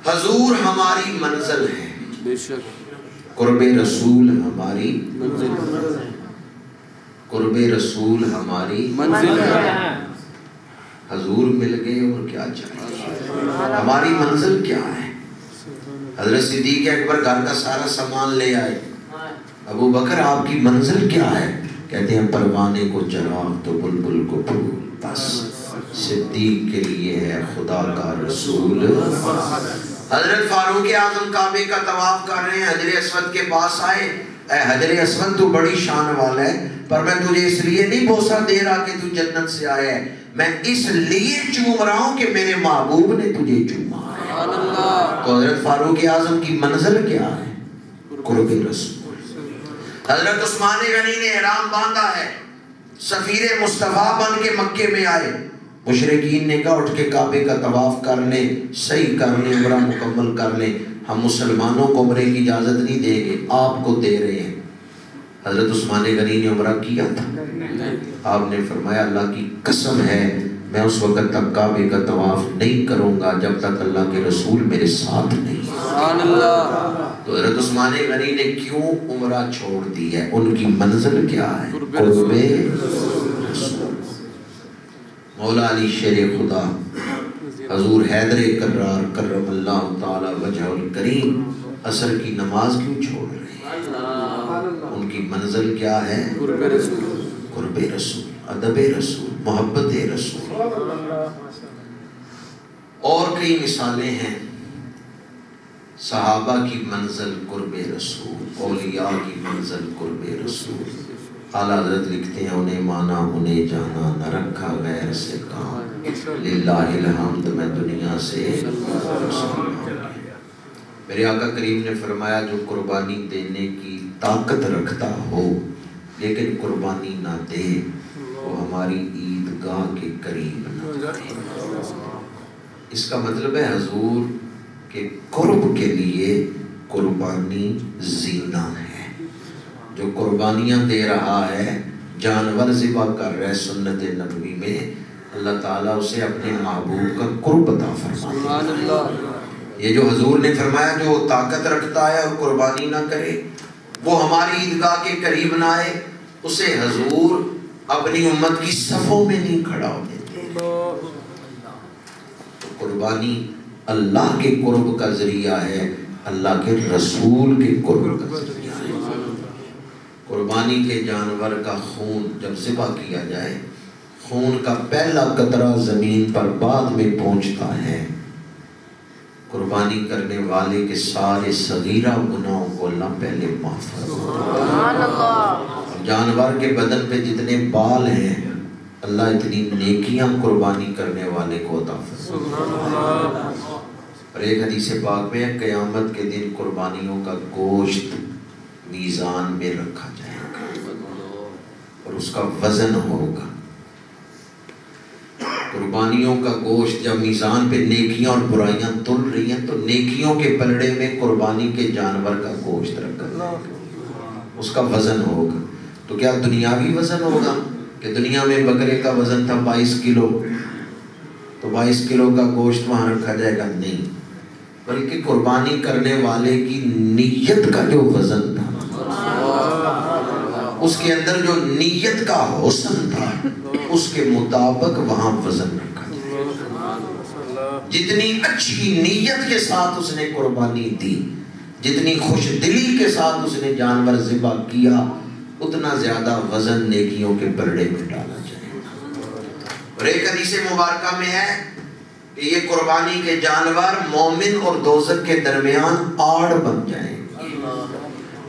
Speaker 2: حضور ہماری منزل ہے،
Speaker 3: بے شک
Speaker 2: قرب رسول ہماری منزل، قرب رسول ہماری
Speaker 3: منزل ہے۔
Speaker 2: حضور مل گئے اور کیا چاہیے؟ ہماری منزل کیا ہے؟ حضرت صدیق اکبر گھر کا سارا سامان لے آئے، ابو بکر آپ کی منزل کیا ہے؟ کہتے ہیں پروانے کو چراغ تو بلبل کو پھول، بس صدیق کے لیے ہے خدا کا رسول۔ حضرت فاروق اعظم کعبے کا طواف کر رہے ہیں، حجر اسود کے پاس آئے، اے حجر اسود تو بڑی شان والا ہے پر میں تجھے اس لیے نہیں بوسہ دے رہا کہ تو جنت سے آیا ہے، میں اس لیے چوم رہا ہوں کہ میرے محبوب نے تجھے چوما ہے۔ تو حضرت فاروق اعظم کی منزل کیا ہے؟ قرب رسول۔ حضرت عثمان غنی نے احرام باندھا ہے، سفیر مصطفیٰ بن کے مکے میں آئے، مشرکین نے کہا اٹھ کے کعبے کا طواف کر لیں، صحیح کر لیں، عمرہ مکمل کر لیں، ہم مسلمانوں کو عمرے کی اجازت نہیں دیں گے، آپ کو دے رہے ہیں۔ حضرت عثمان غنی نے عمرہ کیا تھا؟ آپ نے فرمایا اللہ کی قسم ہے میں اس وقت تک کعبے کا طواف نہیں کروں گا جب تک اللہ کے رسول میرے ساتھ نہیں۔ تو حضرت عثمان غنی نے کیوں عمرہ چھوڑ دی ہے؟ ان کی منزل کیا ہے؟ قرب رسول۔ مولا علی شیر خدا حضور حیدر کرار کرم اللہ تعالی وجہ الکریم عصر کی نماز کیوں چھوڑ رہے ہیں؟ ان کی منزل کیا ہے؟ قرب رسول، قرب رسول، ادب رسول، محبت رسول۔ اور کئی مثالیں ہیں، صحابہ کی منزل قرب رسول، اولیاء کی منزل قرب رسول، اعلیٰ حضرت لکھتے ہیں انہیں مانا انہیں جانا نہ رکھا غیر سے کام للہ الحمد میں دنیا سے میرے آقا کریم نے فرمایا جو قربانی دینے کی طاقت رکھتا ہو لیکن قربانی نہ دے وہ ہماری عیدگاہ کے قریب نہ جائے۔ اس کا مطلب ہے حضور کے قرب کے لیے قربانی زینہ ہے۔ جو قربانیاں دے رہا ہے، جانور ذبح کر رہا ہے سنت نبوی میں، اللہ تعالیٰ اسے اپنے محبوب کا قرب عطا فرماتے ہیں۔ یہ جو حضور نے فرمایا جو طاقت رکھتا ہے اور قربانی نہ کرے وہ ہماری عیدگاہ کے قریب نہ آئے، اسے حضور اپنی امت کی صفوں میں نہیں کھڑا ہونے دیتے۔ تو قربانی اللہ کے قرب کا ذریعہ ہے، اللہ کے رسول کے قرب کا ذریعہ ہے۔ قربانی کے جانور کا خون جب ذبح کیا جائے، خون کا پہلا قطرہ زمین پر بعد میں پہنچتا ہے۔ قربانی کرنے والے کے سارے صغیرہ گناہوں کو اللہ پہلے معاف فرماتا ہے۔ جانور کے بدن پہ جتنے بال ہیں اللہ اتنی نیکیاں قربانی کرنے والے کو عطا فرماتا ہے۔ اور ایک حدیث پاک میں قیامت کے دن قربانیوں کا گوشت میزان میں رکھا جائے گا اور اس کا وزن ہوگا۔ قربانیوں کا گوشت جب میزان پہ نیکیاں اور برائیاں تل رہی ہیں تو نیکیوں کے پلڑے میں قربانی کے جانور کا گوشت رکھا جائے گا، اس کا وزن ہوگا۔ تو کیا دنیاوی وزن ہوگا کہ دنیا میں بکرے کا وزن تھا 22 کلو تو 22 کلو کا گوشت وہاں رکھا جائے گا؟ نہیں، بلکہ قربانی کرنے والے کی نیت کا جو وزن تھا، اس کے اندر جو نیت کا حسن تھا اس کے مطابق وہاں وزن رکھا جائے۔ جتنی اچھی نیت کے ساتھ اس نے قربانی دی، جتنی خوش دلی کے ساتھ اس نے جانور ذبح کیا، اتنا زیادہ وزن نیکیوں کے پلڑے میں ڈالا جائے۔ اور ایک حدیث مبارکہ میں ہے کہ یہ قربانی کے جانور مومن اور دوزخ کے درمیان آڑ بن جائیں۔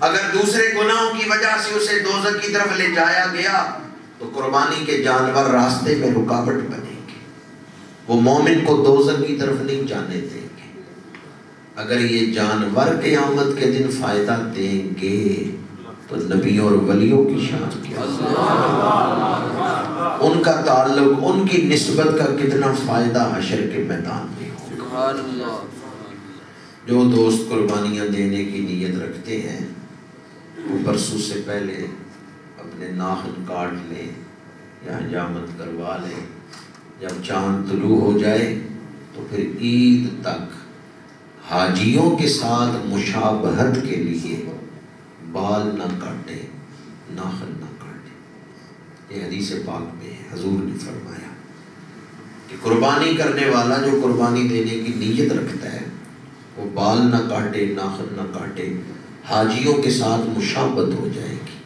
Speaker 2: اگر دوسرے گناہوں کی وجہ سے اسے دوزخ کی طرف لے جایا گیا تو قربانی کے جانور راستے میں رکاوٹ بنیں گے، وہ مومن کو دوزخ کی طرف نہیں جانے دیں گے۔ اگر یہ جانور قیامت کے دن فائدہ دیں گے تو نبیوں اور ولیوں کی شان کیا، ان کا تعلق، ان کی نسبت کا کتنا فائدہ حشر کے میدان میں ہوگا۔ جو دوست قربانیاں دینے کی نیت رکھتے ہیں وہ پرسوں سے پہلے اپنے ناخن کاٹ لیں یا حجامت کروا لیں۔ جب چاند طلوع ہو جائے تو پھر عید تک حاجیوں کے ساتھ مشابہت کے لیے بال نہ کاٹے، ناخن نہ کاٹے۔ یہ حدیث پاک میں ہے، حضور نے فرمایا کہ قربانی کرنے والا جو قربانی دینے کی نیت رکھتا ہے وہ بال نہ کاٹے، ناخن نہ کاٹے، حاجیوں کے ساتھ مشابہت ہو جائے گی۔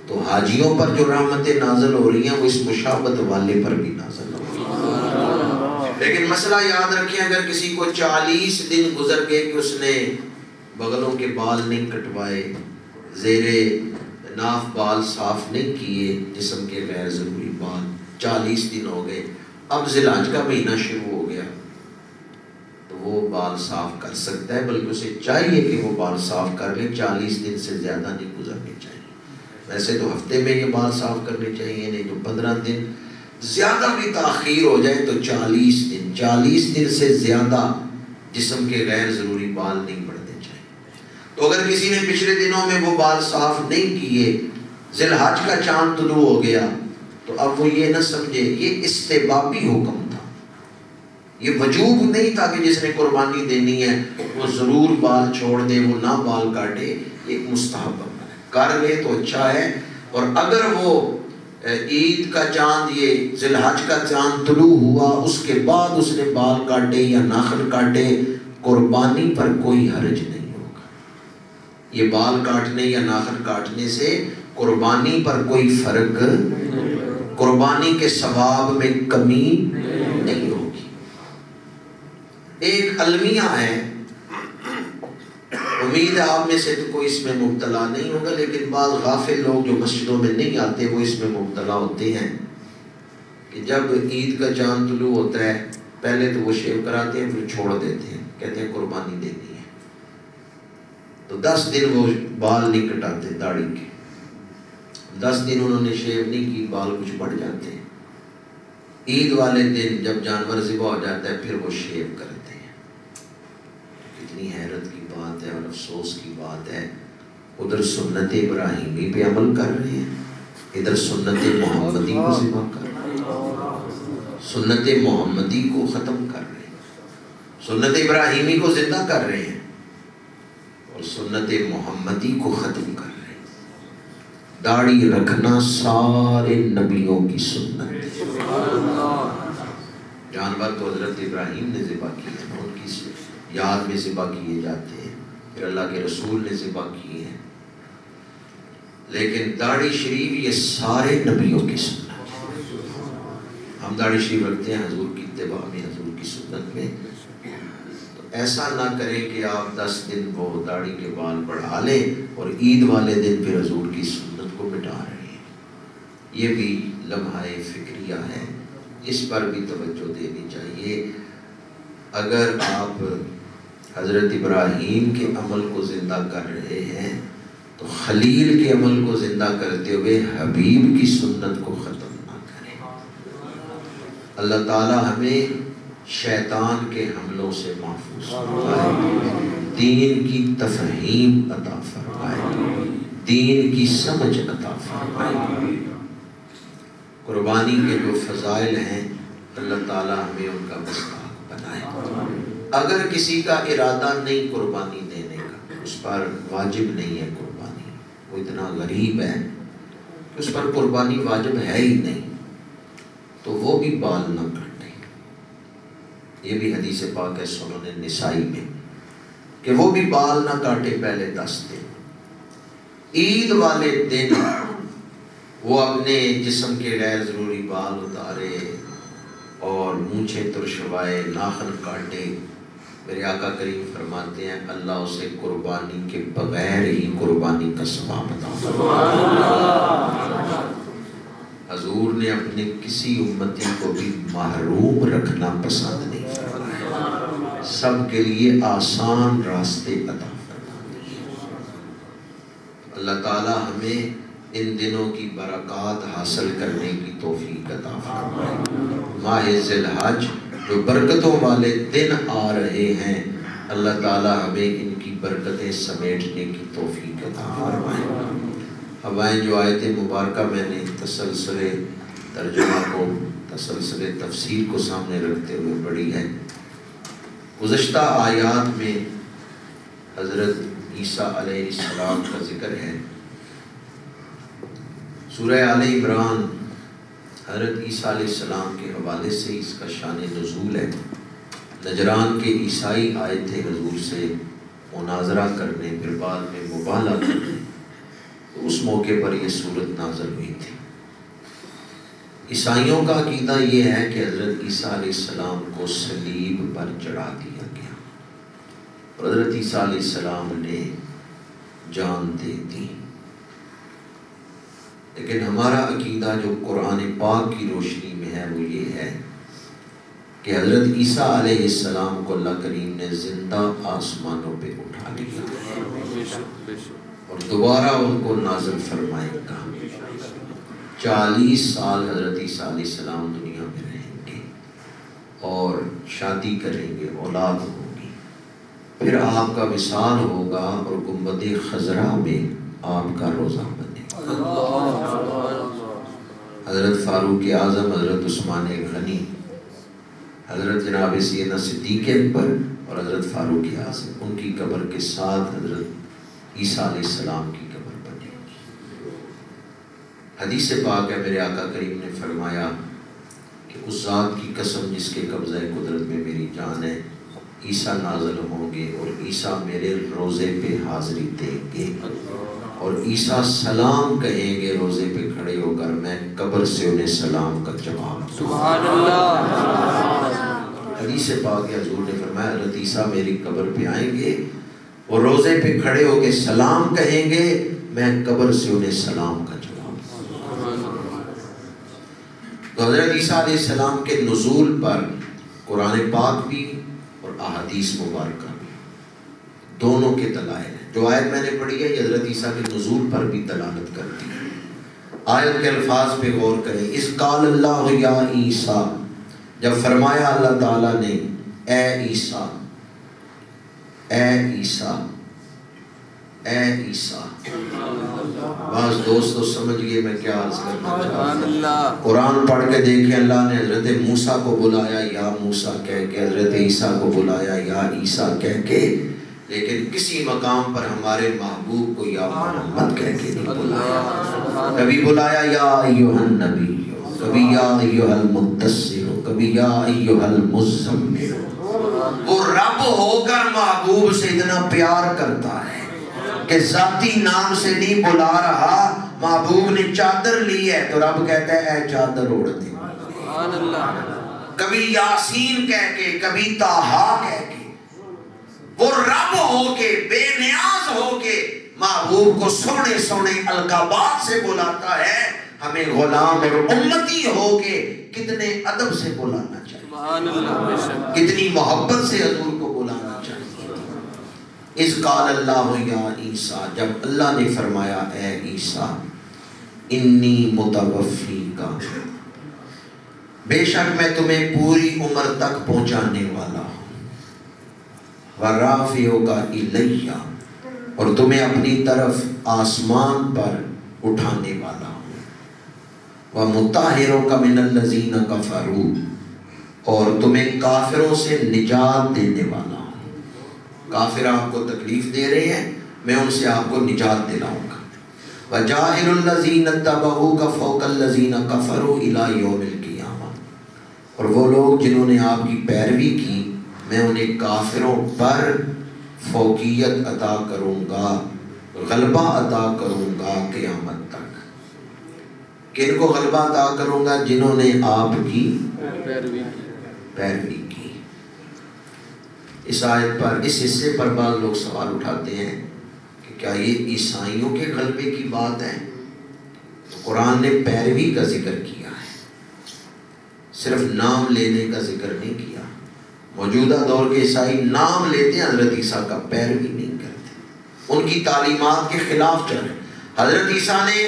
Speaker 2: تو حاجیوں پر جو رحمتیں نازل ہو رہی ہیں وہ اس مشابہت والے پر بھی نازل ہو رہی ہیں۔ لیکن مسئلہ یاد رکھیں، اگر کسی کو 40 دن گزر گئے کہ اس نے بغلوں کے بال نہیں کٹوائے، زیر ناف بال صاف نہیں کیے، جسم کے غیر ضروری بال، 40 دن ہو گئے، اب ذی الحج کا مہینہ شروع ہو گیا تو وہ بال صاف کر سکتا ہے، بلکہ اسے چاہیے کہ وہ بال صاف کر لے، 40 دن سے زیادہ نہیں گزرنے چاہیے۔ ویسے تو ہفتے میں یہ بال صاف کرنے چاہیے، نہیں تو 15 دن، زیادہ بھی تاخیر ہو جائے تو 40 دن سے زیادہ جسم کے غیر ضروری بال نہیں بڑھنے چاہیے۔ تو اگر کسی نے پچھلے دنوں میں وہ بال صاف نہیں کیے، ذی الحج کا چاند طلوع ہو گیا، تو اب وہ یہ نہ سمجھے یہ استحبابی حکم تھا، یہ وجوب نہیں تھا کہ جس نے قربانی دینی ہے وہ ضرور بال چھوڑ دے، وہ نہ بال کاٹے، ایک مستحب ہے، کر لے تو اچھا ہے۔ اور اگر وہ عید کا چاند، یہ ذی الحج کا چاند طلوع ہوا، اس کے بعد اس نے بال کاٹے یا ناخن کاٹے، قربانی پر کوئی حرج نہیں ہوگا۔ یہ بال کاٹنے یا ناخن کاٹنے سے قربانی پر کوئی فرق، قربانی کے ثواب میں کمی نہیں ہوگی۔ ایک المیہ ہے امید ہے آپ میں سے تو کوئی اس میں مبتلا نہیں ہوگا، لیکن بعض غافل لوگ جو مسجدوں میں نہیں آتے وہ اس میں مبتلا ہوتے ہیں کہ جب عید کا چاند طلوع ہوتا ہے پہلے تو وہ شیو کراتے ہیں، پھر چھوڑ دیتے ہیں، کہتے ہیں قربانی دینی ہے، تو 10 دن وہ بال نہیں کٹاتے داڑھی کے، 10 دن انہوں نے شیو نہیں کی، بال کچھ بڑھ جاتے ہیں، عید والے دن جب جانور ذبح ہو جاتا ہے پھر وہ شیو کرتے ہیں۔ کتنی حیرت کی بات ہے اور افسوس کی بات ہے، ادھر سنت ابراہیمی پہ عمل کر رہے ہیں، ادھر سنت محمدی کو ذبح کر رہے ہیں، سنت محمدی کو ختم کر رہے ہیں، سنت ابراہیمی کو زندہ کر رہے ہیں اور سنت محمدی کو ختم کر رہے ہیں۔ داڑھی رکھنا سارے نبیوں کی سنت ہے۔ جانور تو حضرت ابراہیم نے ذبح کیے ہیں، ان کی یاد میں ذبح کیے جاتے ہیں، پھر اللہ کے رسول نے ذبح کیے ہیں، لیکن داڑھی شریف یہ سارے نبیوں کی سنت ہے۔ ہم داڑھی شریف رکھتے ہیں حضور کی اتباع میں، حضور کی سنت میں، تو ایسا نہ کریں کہ آپ 10 دن وہ داڑھی کے بال بڑھا لیں اور عید والے دن پھر حضور کی سنت کو مٹا رہے ہیں۔ یہ بھی لمحہ فکریہ ہے، اس پر بھی توجہ دینی چاہیے۔ اگر آپ حضرت ابراہیم کے عمل کو زندہ کر رہے ہیں تو خلیل کے عمل کو زندہ کرتے ہوئے حبیب کی سنت کو ختم نہ کریں۔ اللہ تعالی ہمیں شیطان کے حملوں سے محفوظ فرمائے، دین کی تفہیم عطا فرمائے، دین کی سمجھ عطا فرمائے۔ قربانی کے جو فضائل ہیں اللہ تعالی ہمیں ان کا مستحق بنائے۔ اگر کسی کا ارادہ نہیں قربانی دینے کا، اس پر واجب نہیں ہے قربانی، وہ اتنا غریب ہے کہ اس پر قربانی واجب ہے ہی نہیں، تو وہ بھی بال نہ کاٹے۔ یہ بھی حدیث پاک ہے سنن نسائی میں کہ وہ بھی بال نہ کاٹے پہلے 10 دن۔ عید والے دن وہ اپنے جسم کے غیر ضروری بال اتارے اور مونچھیں ترشوائے، ناخن کاٹے۔ میرے آقا کریم فرماتے ہیں اللہ اسے قربانی کے بغیر ہی قربانی کا ثواب عطا فرمائے۔ حضور نے اپنے کسی امتی کو بھی محروم رکھنا پسند نہیں فرمایا، سب کے لیے آسان راستے عطا فرماتے ہیں۔ اللہ تعالی ہمیں ان دنوں کی برکات حاصل کرنے کی توفیق عطا فرمائے۔ ماہ ذی الحج جو برکتوں والے دن آ رہے ہیں، اللہ تعالی ہمیں ان کی برکتیں سمیٹنے کی توفیق عطا فرمائے۔ ہوائیں جو آیت مبارکہ میں نے تسلسل ترجمہ کو، تسلسل تفسیر کو سامنے رکھتے ہوئے پڑھی ہے، گزشتہ آیات میں حضرت عیسیٰ علیہ السلام کا ذکر ہے۔ سورہ آل عمران حضرت عیسیٰ علیہ السلام کے حوالے سے اس کا شان نزول ہے۔ نجران کے عیسائی آئے تھے حضور سے مناظرہ کرنے، پھر بعد میں مبالغہ کرنے، تو اس موقع پر یہ صورت نازل ہوئی تھی۔ عیسائیوں کا عقیدہ یہ ہے کہ حضرت عیسیٰ علیہ السلام کو صلیب پر چڑھا دیا گیا اور حضرت عیسیٰ علیہ السلام نے جان دے دی، لیکن ہمارا عقیدہ جو قرآن پاک کی روشنی میں ہے وہ یہ ہے کہ حضرت عیسیٰ علیہ السلام کو اللہ کریم نے زندہ آسمانوں پہ اٹھا لیا اور دوبارہ ان کو نازل فرمائے گا۔ 40 سال حضرت عیسیٰ علیہ السلام دنیا میں رہیں گے اور شادی کریں گے، اولاد ہوگی، پھر آپ کا وصال ہوگا اور گنبد خضرا میں آپ کا روزہ بنے گا۔ حضرت فاروق اعظم، حضرت عثمان غنی، حضرت جناب سیدنا صدیق اکبر اور حضرت فاروق اعظم، ان کی قبر کے ساتھ حضرت عیسیٰ علیہ السلام کی قبر بنے گی۔ حدیث پاک ہے، میرے آقا کریم نے فرمایا کہ اس ذات کی قسم جس کے قبضہ قدرت میں میری جان ہے، عیسیٰ نازل ہوں گے اور عیسیٰ میرے روزے پہ حاضری دیں گے اور عیسیٰ سلام کہیں گے روزے پہ کھڑے ہو کر، میں قبر سے انہیں سلام کا جواب دوں۔
Speaker 3: سبحان اللہ۔
Speaker 2: حدیث پاک حضور نے فرمایا حضرت عیسیٰ میری قبر پہ آئیں گے وہ روزے پہ کھڑے ہو کے سلام کہیں گے، میں قبر سے انہیں سلام کا جواب تو حضرت عیسیٰ علیہ السلام کے نزول پر قرآن پاک بھی اور احادیث مبارکہ بھی دونوں کے دلائل ہیں۔ جو آیت میں نے پڑھی ہے یہ حضرت عیسیٰ کے نزول پر بھی دلالت کرتی ہے۔ آیت کے الفاظ پہ غور کریں۔ اس قال اللہ یا عیسیٰ، جب فرمایا اللہ تعالیٰ نے اے عیسیٰ، اے عیسیٰ، اے عیسیٰ۔ بعض دوست تو سمجھ گئے میں کیا عرض کرنا چاہتا ہوں۔ قرآن پڑھ کے دیکھیں، اللہ نے حضرت موسیٰ کو بلایا یا موسیٰ کہہ کے، حضرت عیسیٰ کو بلایا یا عیسیٰ کہہ کے، لیکن کسی مقام پر ہمارے محبوب کو یا محمد کہہ کے نہیں بلایا۔ کبھی بلایا یا ایھا النبی، کبھی یا ایھا المدثر، کبھی یا ایھا المزمل۔ وہ رب ہو کر محبوب سے اتنا پیار کرتا ہے کہ ذاتی نام سے نہیں بلا رہا۔ محبوب نے چادر لی ہے تو رب کہتا ہے اے چادر اوڑھ دے۔ کبھی یاسین کہہ کے، کبھی طٰہٰ کہہ کے، وہ رب ہو کے، بے نیاز ہو کے محبوب کو سونے سونے القابات سے بلاتا ہے۔ ہمیں غلام اور امتی ہو کے کتنے ادب سے بلانا چاہیے، کتنی محبت سے حضور کو بلانا چاہیے۔ اس قال اللہ یا عیسیٰ، جب اللہ نے فرمایا اے عیسیٰ، انی متوفیک، بے شک میں تمہیں پوری عمر تک پہنچانے والا ہوں، وَرَافِعُکَ إِلَیَّ، اور تمہیں اپنی طرف آسمان پر اٹھانے والا ہوں، وَمُطَہِّرُکَ مِنَ الَّذِینَ کَفَرُوا، اور تمہیں کافروں سے نجات دینے والا ہوں۔ کافر آپ کو تکلیف دے رہے ہیں، میں ان سے آپ کو نجات دلاؤں گا۔ وَجَاعِلُ الَّذِینَ اتَّبَعُوکَ فَوْقَ الَّذِینَ کَفَرُوا إِلَىٰ یَوْمِ الْقِیامَہ، اور وہ لوگ جنہوں نے آپ کی پیروی کی میں انہیں کافروں پر فوقیت عطا کروں گا، غلبہ عطا کروں گا قیامت تک۔ کن کو غلبہ عطا کروں گا؟ جنہوں نے آپ کی پیروی کی۔ اس آیت پر، اس حصے پر بعض لوگ سوال اٹھاتے ہیں کہ کیا یہ عیسائیوں کے غلبے کی بات ہے؟ قرآن نے پیروی کا ذکر کیا ہے، صرف نام لینے کا ذکر نہیں کیا۔ موجودہ دور کے عیسائی نام لیتے ہیں حضرت عیسیٰ کا، پیروی نہیں کرتے، ان کی تعلیمات کے خلاف چل رہے۔ حضرت عیسیٰ نے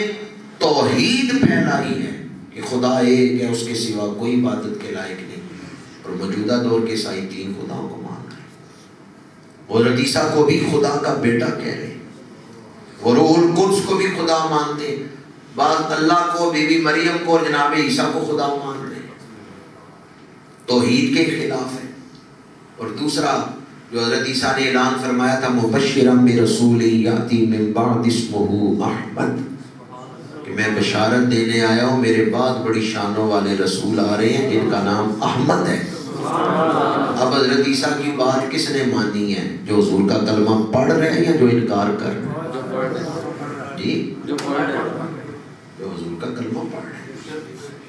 Speaker 2: توحید پھیلائی ہے کہ خدا ایک ہے، اس کے سوا کوئی عبادت کے لائق نہیں، اور موجودہ دور کے عیسائی تین خداؤں کو مان رہے ہیں۔ حضرت عیسیٰ کو بھی خدا کا بیٹا کہہ رہے ہیں، وہ روح القدس کو بھی خدا مانتے ہیں، بعض اللہ کو، بی بی مریم کو اور جناب عیسیٰ کو خدا مان رہے ہیں۔ توحید کے خلاف ہے۔ اور دوسرا جو حضرت عیسیٰ نے اعلان فرمایا تھا، مبشراً برسول یاتی من بعد اسمہ احمد، کہ میں بشارت دینے آیا ہوں، میرے بعد بڑی شانوں والے رسول آ رہے ہیں جن کا نام احمد ہے۔ اب حضرت عیسیٰ کی بات کس نے مانی ہے؟ جو حضور کا کلمہ پڑھ رہے ہیں یا جو انکار کر رہے ہیں؟ جی، جو حضور کا کلمہ پڑھ رہے ہیں،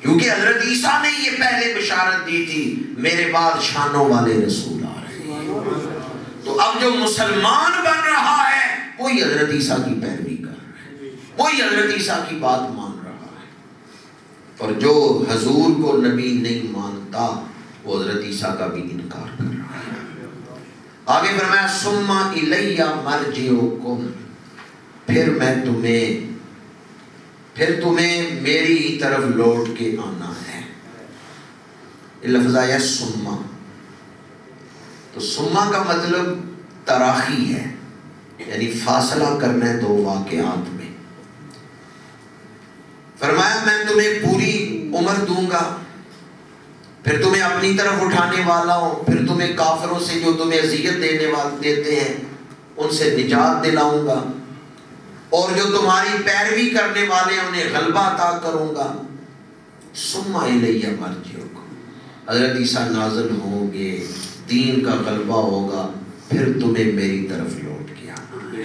Speaker 2: کیونکہ حضرت عیسیٰ نے یہ پہلے بشارت دی تھی میرے بعد شانوں والے رسول آ رہے ہیں۔ تو اب جو مسلمان بن رہا ہے وہی حضرت عیسیٰ کی پیروی کر رہا ہے، وہی حضرت عیسیٰ کی بات مان رہا ہے، اور جو حضور کو نبی نہیں مانتا وہ حضرت عیسیٰ کا بھی انکار کر رہا ہے۔ آگے فرمایا ثم الی مرجعکم، پھر تمہیں میری ہی طرف لوٹ کے آنا ہے۔ یہ لفظ آیا سما، تو سما کا مطلب تراخی ہے، یعنی فاصلہ کرنا ہے دو واقعات میں۔ فرمایا میں تمہیں پوری عمر دوں گا، پھر تمہیں اپنی طرف اٹھانے والا ہوں، پھر تمہیں کافروں سے جو تمہیں اذیت دیتے ہیں ان سے نجات دلاؤں گا، اور جو تمہاری پیروی کرنے والے انہیں غلبہ عطا کروں گا۔ ثم الی مرجعکم، حضرت عیسیٰ نازل ہوں گے، دین کا غلبہ ہوگا، پھر تمہیں میری طرف لوٹ کے آنا ہے۔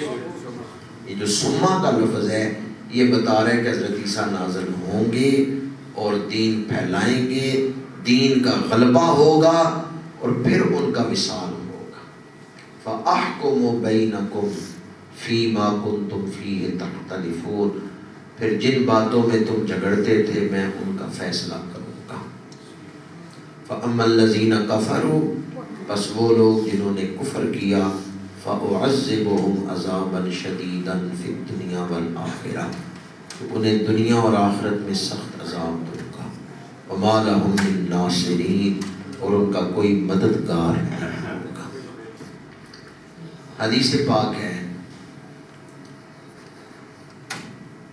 Speaker 2: یہ جو سما کا لفظ ہے یہ بتا رہا ہے کہ حضرت عیسیٰ نازل ہوں گے اور دین پھیلائیں گے، دین کا غلبہ ہوگا اور پھر ان کا وصال ہوگا۔ فَأَحْكُمُ بَيْنَكُمْ فِيمَا كُنْتُمْ فِيهِ تَخْتَلِفُونَ، پھر جن باتوں میں تم جھگڑتے تھے میں ان کا فیصلہ کروں گا۔ فَأَمَّا الَّذِينَ كَفَرُوا، پس وہ لوگ جنہوں نے کفر کیا، فَأُعَذِّبُهُمْ عَذَابًا شَدِيدًا فِي الدُّنْيَا وَالْآخِرَةِ، تو انہیں دنیا اور آخرت میں سخت عذاب دوں گا۔ وَمَا لَهُم مِّن نَاصِرِينَ، اور ان کا کوئی مددگار نہیں ہوگا۔ حدیث پاک ہے،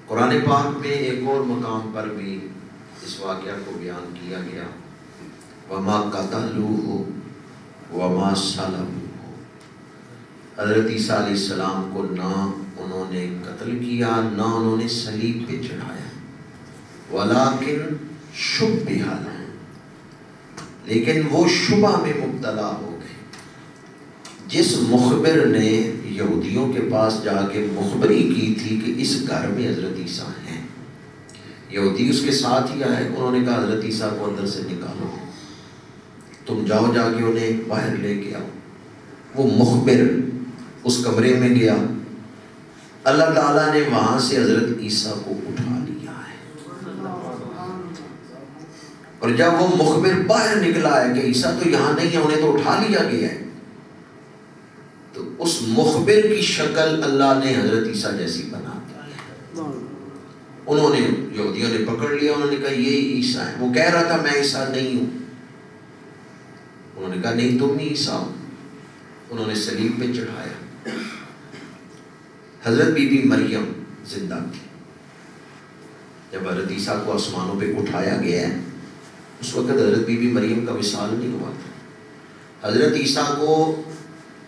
Speaker 2: قرآن پاک میں ایک اور مقام پر بھی اس واقعہ کو بیان کیا گیا، وَمَا قَتَلُوهُ وَمَا صَلَبُوهُ، حضرت عیسیٰ علیہ السلام کو نہ انہوں نے قتل کیا نہ انہوں نے صلیب پہ چڑھایا، وَلَٰكِن شُبِّهَ لَهُمْ، لیکن وہ شبہ میں مبتلا ہو گئے۔ جس مخبر نے یہودیوں کے پاس جا کے مخبری کی تھی کہ اس گھر میں حضرت عیسیٰ ہیں، یہودی اس کے ساتھ ہی آئے، انہوں نے کہا حضرت عیسیٰ کو اندر سے نکالو، تم جاؤ جا کے انہیں باہر لے کے آؤ۔ وہ مخبر اس کمرے میں گیا، اللہ تعالیٰ نے وہاں سے حضرت عیسیٰ کو اٹھا لیا ہے، اور جب وہ مخبر باہر نکلا ہے کہ عیسیٰ تو یہاں نہیں ہے، انہیں تو اٹھا لیا گیا ہے، تو اس مخبر کی شکل اللہ نے حضرت عیسیٰ جیسی بنا دی۔ انہوں نے یہودیوں نے پکڑ لیا، انہوں نے کہا یہ عیسیٰ ہے، وہ کہہ رہا تھا میں عیسیٰ نہیں ہوں، انہوں نے کہا نہیں تم ہی عیسیٰ ہو، انہوں نے صلیب پہ چڑھایا۔ حضرت بی بی مریم زندہ تھی جب حضرت عیسیٰ کو آسمانوں پہ اٹھایا گیا ہے، اس وقت حضرت بی بی مریم کا وصال نہیں ہوا تھا۔ حضرت عیسیٰ کو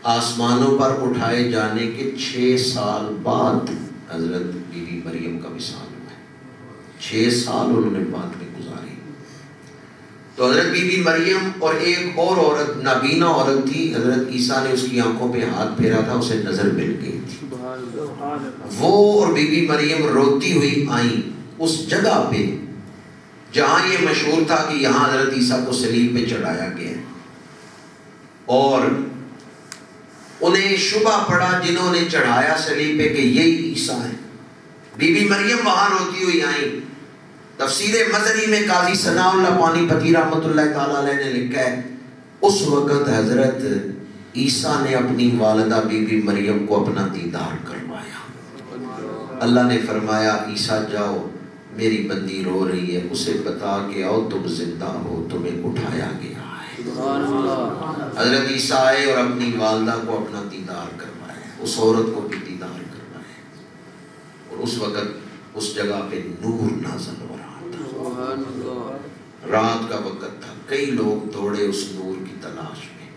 Speaker 2: آسمانوں پر اٹھائے جانے کے 6 سال بعد حضرت بی بی مریم کا وصال ہوا ہے، 6 سال انہوں نے بعد میں گزارے۔ تو حضرت بی بی مریم اور ایک اور عورت، نابینا عورت تھی، حضرت عیسیٰ نے اس کی آنکھوں پہ ہاتھ پھیرا تھا، اسے نظر مل گئی تھی، وہ اور بی بی مریم روتی ہوئی آئیں اس جگہ پہ جہاں یہ مشہور تھا کہ یہاں حضرت عیسیٰ کو صلیب پہ چڑھایا گیا، اور انہیں شبہ پڑا جنہوں نے چڑھایا صلیب پہ کہ یہی عیسیٰ ہے۔ بی بی مریم وہاں روتی ہوئی آئیں۔ تفسیر مظہری میں قاضی ثناء اللہ پانی پتی رحمۃ اللہ تعالی علیہ نے لکھا ہے، اس وقت حضرت عیسیٰ نے اپنی والدہ بی بی مریم کو اپنا دیدار کروایا۔ اللہ نے فرمایا عیسیٰ جاؤ، میری بندی رو رہی ہے، اسے بتا کہ آؤ تم زندہ ہو، تمہیں اٹھایا گیا ہے۔ حضرت عیسیٰ آئے اور اپنی والدہ کو اپنا دیدار کروایا، اس عورت کو بھی دیدار کروایا، اور اس وقت اس جگہ پہ نور نازل ہو رہا تھا، رات کا وقت تھا، کئی لوگ دوڑے اس نور کی تلاش میں،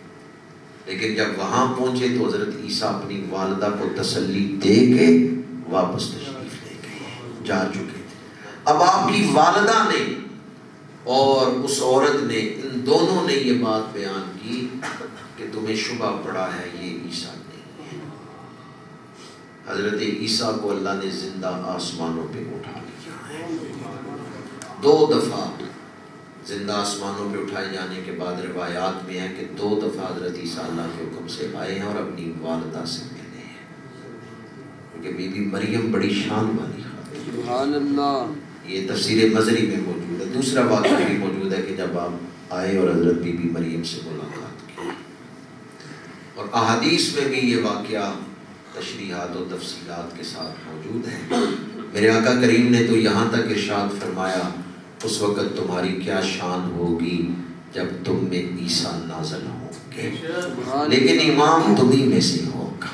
Speaker 2: لیکن جب وہاں پہنچے تو حضرت عیسیٰ اپنی والدہ کو تسلی دے کے واپس تشریف لے گئے، جا چکے تھے۔ اب آپ کی والدہ نے اور اس عورت نے، ان دونوں نے یہ بات بیان کی کہ تمہیں شبہ پڑا ہے یہ عیسیٰ نہیں ہے۔ حضرت عیسیٰ کو اللہ نے زندہ آسمانوں پہ اٹھا لیا ہے، 2 دفعہ زندہ آسمانوں پہ اٹھائے جانے کے بعد روایات میں ہے کہ 2 دفعہ حضرت عیسیٰ اللہ کے حکم سے آئے ہیں اور اپنی والدہ سے ملے ہیں، کیونکہ بی بی مریم بڑی شان والی خاتون، سبحان اللہ، یہ تفسیر مظہری میں موجود ہے۔ دوسرا واقعہ بھی موجود ہے کہ جب آپ آئے اور حضرت بی بی مریم سے ملاقات کی، اور احادیث میں بھی یہ واقعہ تشریحات و تفصیلات کے ساتھ موجود ہے۔ میرے آقا کریم نے تو یہاں تک ارشاد فرمایا اس وقت تمہاری کیا شان ہوگی جب تم میں عیسیٰ نازل ہوں گے، لیکن امام تمہیں میں سے ہوگا۔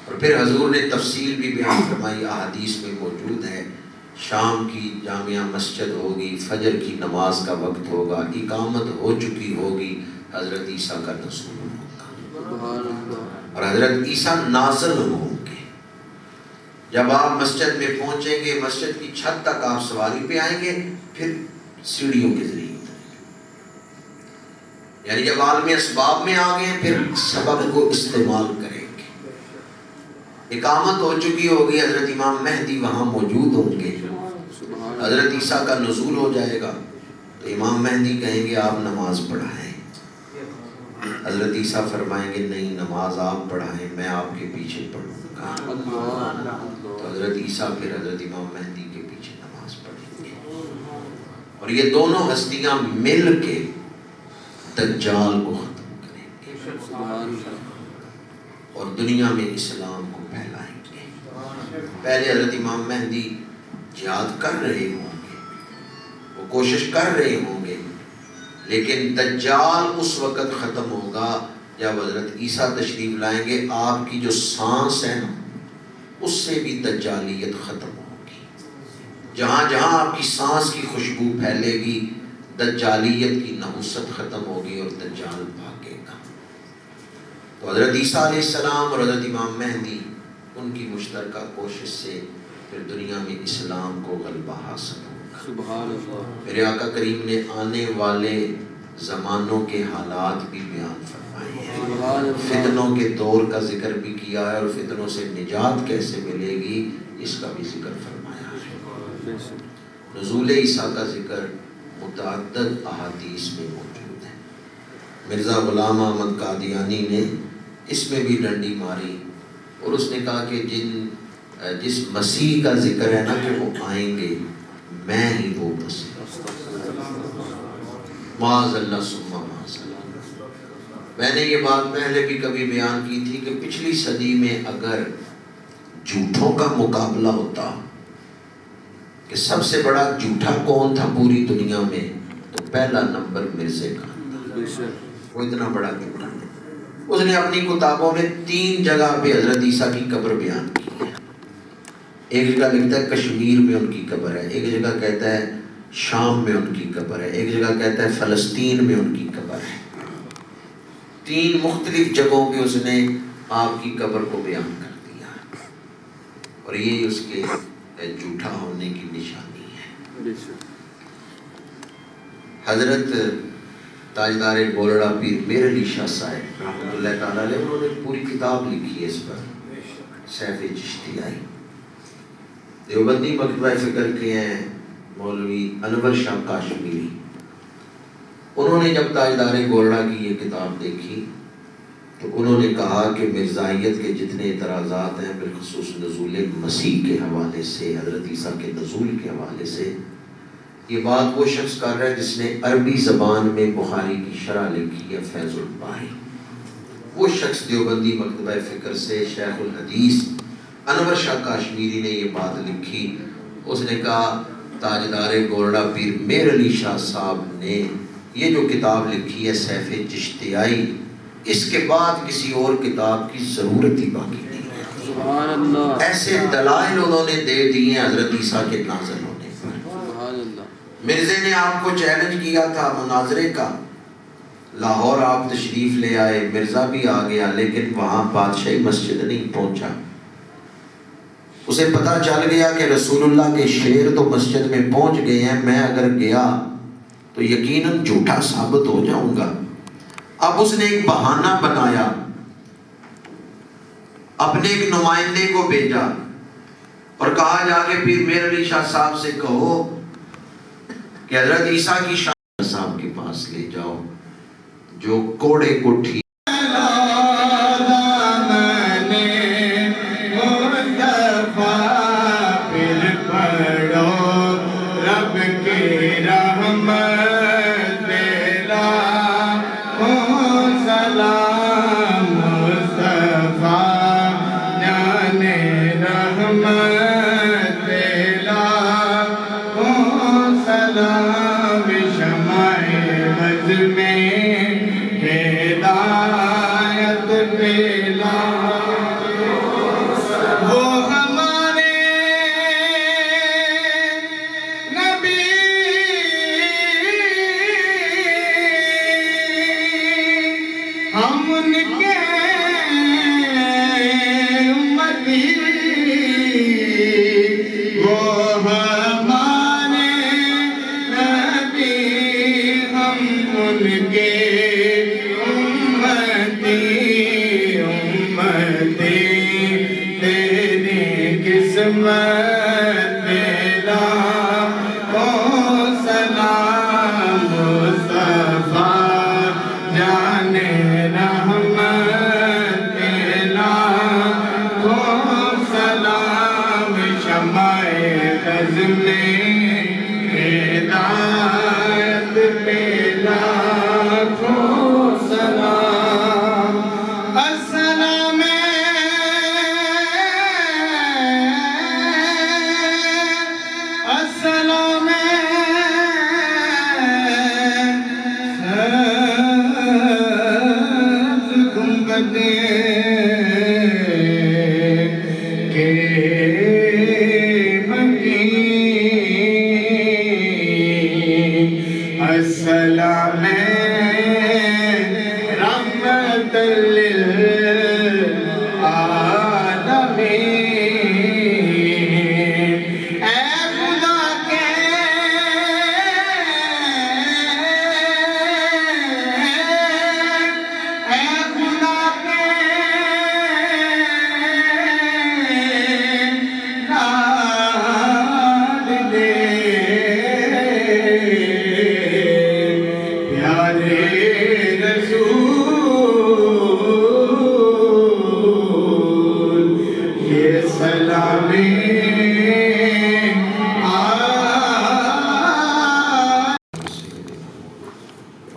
Speaker 2: اور پھر حضور نے تفصیل بھی بیان فرمائی، احادیث میں موجود ہے، شام کی جامعہ مسجد ہوگی، فجر کی نماز کا وقت ہوگا، اقامت ہو چکی ہوگی، حضرت عیسیٰ کا نزول ہوگا اور حضرت عیسیٰ نازل ہوں گے۔ جب آپ مسجد میں پہنچیں گے، مسجد کی چھت تک آپ سواری پہ آئیں گے، پھر سیڑھیوں کے ذریعے یعنی جب عالم اسباب میں آ گئے پھر سبب کو استعمال کریں گے۔ اقامت ہو چکی ہوگی، حضرت امام مہدی وہاں موجود ہوں گے، حضرت عیسیٰ کا نزول ہو جائے گا تو امام مہدی کہیں گے آپ نماز پڑھائیں، حضرت عیسیٰ فرمائیں گے نہیں، نماز آپ پڑھائیں، میں آپ کے پیچھے پڑھوں گا۔ تو حضرت عیسیٰ پھر حضرت امام مہدی کے پیچھے نماز پڑھیں گے، اور یہ دونوں ہستیاں مل کے دجال کو ختم کریں گے اور دنیا میں اسلام کو پھیلائیں گے۔ پہلے حضرت امام مہدی جہاد کر رہے ہوں گے، وہ کوشش کر رہے ہوں گے، لیکن دجال اس وقت ختم ہوگا جب حضرت عیسیٰ تشریف لائیں گے۔ آپ کی جو سانس ہے نا، اس سے بھی دجالیت ختم ہوگی۔ جہاں جہاں آپ کی سانس کی خوشبو پھیلے گی، دجالیت کی نحوست ختم ہوگی اور دجال بھاگے گا۔ تو حضرت عیسیٰ علیہ السلام اور حضرت امام مہدی، ان کی مشترکہ کوشش سے پھر دنیا میں اسلام کو غلبہ حاصل ہوگا۔
Speaker 3: سبحان اللہ۔
Speaker 2: میرے آقا کریم نے آنے والے زمانوں کے حالات بھی بیان فرمائے ہیں، فتنوں کے دور کا ذکر بھی کیا ہے، اور فتنوں سے نجات کیسے ملے گی اس کا بھی ذکر فرمایا ہے۔ نزول عیسیٰ کا ذکر متعدد احادیث میں موجود ہے۔ مرزا غلام احمد قادیانی نے اس میں بھی ڈنڈی ماری، اور اس نے کہا کہ جس مسیح کا ذکر ہے نا کہ وہ آئیں گے، میں ہی وہ مسیح، معاذ اللہ ثم معاذ اللہ۔ میں نے یہ بات پہلے بھی کبھی بیان کی تھی کہ پچھلی صدی میں اگر جھوٹوں کا مقابلہ ہوتا کہ سب سے بڑا جھوٹا کون تھا پوری دنیا میں، تو پہلا نمبر مرزے کا تھا۔ وہ اتنا بڑا جھوٹا، اس نے اپنی کتابوں میں 3 جگہ پہ حضرت عیسیٰ کی قبر بیان کی ہے۔ ایک جگہ لکھتا ہے کشمیر میں ان کی قبر ہے، ایک جگہ کہتا ہے شام میں ان کی قبر ہے، ایک جگہ کہتا ہے فلسطین میں ان کی قبر ہے۔ 3 مختلف جگہوں پہ اس نے آپ کی قبر کو بیان کر دیا، اور یہ اس کے جھوٹا ہونے کی نشانی ہے۔ حضرت تاجدار گولڑا پیر میر علی شاہ صاحب رحمۃ اللہ تعالیٰ علیہ، انہوں نے پوری کتاب لکھی ہے اس پر، سیف چشتیائی۔ دیوبندی مکتبہ فکر کے ہیں مولوی انور شاہ کاشمیری، انہوں نے جب تاجدار گولڑا کی یہ کتاب دیکھی تو انہوں نے کہا کہ مرزائیت کے جتنے اعتراضات ہیں، بالخصوص نزول مسیح کے حوالے سے، حضرت عیسیٰ کے نزول کے حوالے سے، یہ بات وہ شخص کر رہا ہے جس نے عربی زبان میں بخاری کی شرح لکھی ہے، فیض الباری۔ وہ شخص دیوبندی مکتبہ فکر سے شیخ الحدیث انور شاہ کاشمیری نے یہ بات لکھی۔ اس نے کہا تاجدار گولڑا پیر میر علی شاہ صاحب نے یہ جو کتاب لکھی ہے سیف چشتیائی، اس کے بعد کسی اور کتاب کی ضرورت ہی باقی نہیں ہے۔
Speaker 3: سبحان اللہ۔
Speaker 2: ایسے دلائل انہوں نے دے دیے حضرت عیسیٰ کے نازل ہونے پر۔
Speaker 3: سبحان اللہ۔
Speaker 2: مرزے نے آپ کو چیلنج کیا تھا مناظرے کا، لاہور آپ تشریف لے آئے، مرزا بھی آ گیا، لیکن وہاں بادشاہی مسجد نہیں پہنچا۔ اسے پتا چل گیا کہ رسول اللہ کے شعر تو مسجد میں پہنچ گئے ہیں، میں اگر گیا تو یقیناً جھوٹا ثابت ہو جاؤں گا۔ اب اس نے ایک بہانہ بنایا، اپنے ایک نمائندے کو بھیجا اور کہا جا کے پیر میر علی شاہ صاحب سے کہو کہ حضرت عیسیٰ کی شان صاحب کے پاس لے جاؤ جو کوڑے کو ٹھیک
Speaker 4: وہ ہمارے السلام گنبد کے مکین السلام رحمت للعالمین اے خدا کے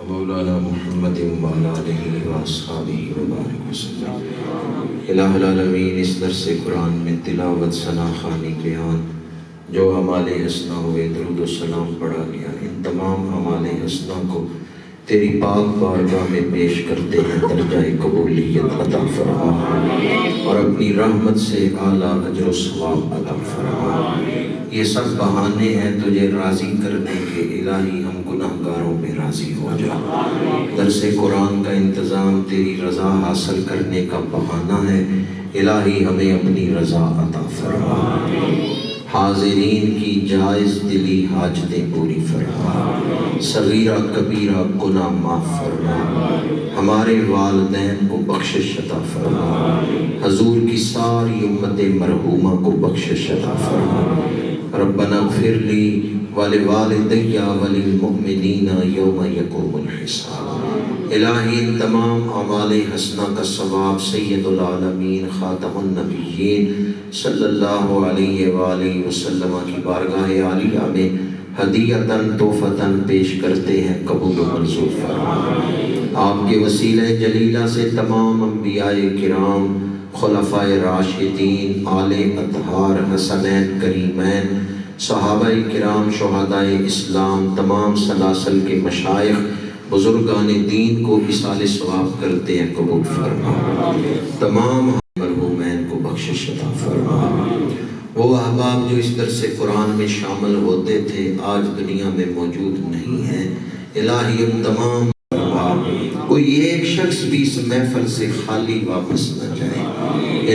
Speaker 1: مولانا محمد وعلى آلہ وأصحابہ وبارک وسلم۔ الہ العالمین، اس درس قرآن میں تلاوت، ثنا خوانی، بیان، جو اعمال حسنہ ہوئے، درود و سلام پڑھا گیا، ان تمام اعمال حسنہ کو تیری پاک بارگاہ میں پیش کرتے ہیں، درجہ قبولیت عطا فرما اور اپنی رحمت سے اعلیٰ اجر و ثواب عطا فرما۔ یہ سب بہانے ہیں تجھے راضی کرنے کے، الہی ہم گناہگاروں پہ راضی ہو جا۔ درس قرآن کا انتظام تیری رضا حاصل کرنے کا بہانہ ہے، الہی ہمیں اپنی رضا عطا فرما۔ حاضرین کی جائز دلی حاجتیں پوری فرما، صغیرہ کبیرہ گناہ معاف فرما، ہمارے والدین کو بخشش عطا فرما، حضور کی ساری امت مرحومہ کو بخشش عطا فرما۔ ربنا اغفر لی ولوالدی وللمؤمنین یوم یقوم الحساب۔ الہی ان تمام اعمال حسنہ کا ثواب سید العالمین خاتم النبیین صلی اللہ علیہ وآلہ وسلم کی بارگاہ عالیہ میں ہدیۃً تحفۃً پیش کرتے ہیں، قبول و منظور فرما۔ آپ کے وسیلہ جلیلہ سے تمام انبیاء کرام، خلفائے راشدین، آل اطہار، حسنین کریمین، صحابہ کرام، شہداء اسلام، تمام سلاسل کے مشائخ، بزرگان دین کو اصال ثواب کرتے ہیں، قبول فرما۔ تمام مرحومین کو بخشش عطا فرما۔ وہ احباب جو اس درس قرآن میں شامل ہوتے تھے آج دنیا میں موجود نہیں ہیں، الہی اب تمام کوئی ایک شخص بھی اس محفل سے خالی واپس نہ جائے۔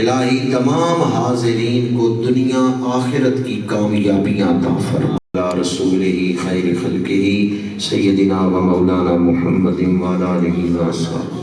Speaker 1: الہی تمام حاضرین کو دنیا آخرت کی کامیابیاں عطا فرما۔ رسولہ خیر خلقہ سیدنا و مولانا محمد وعلی آلہ وصحبہ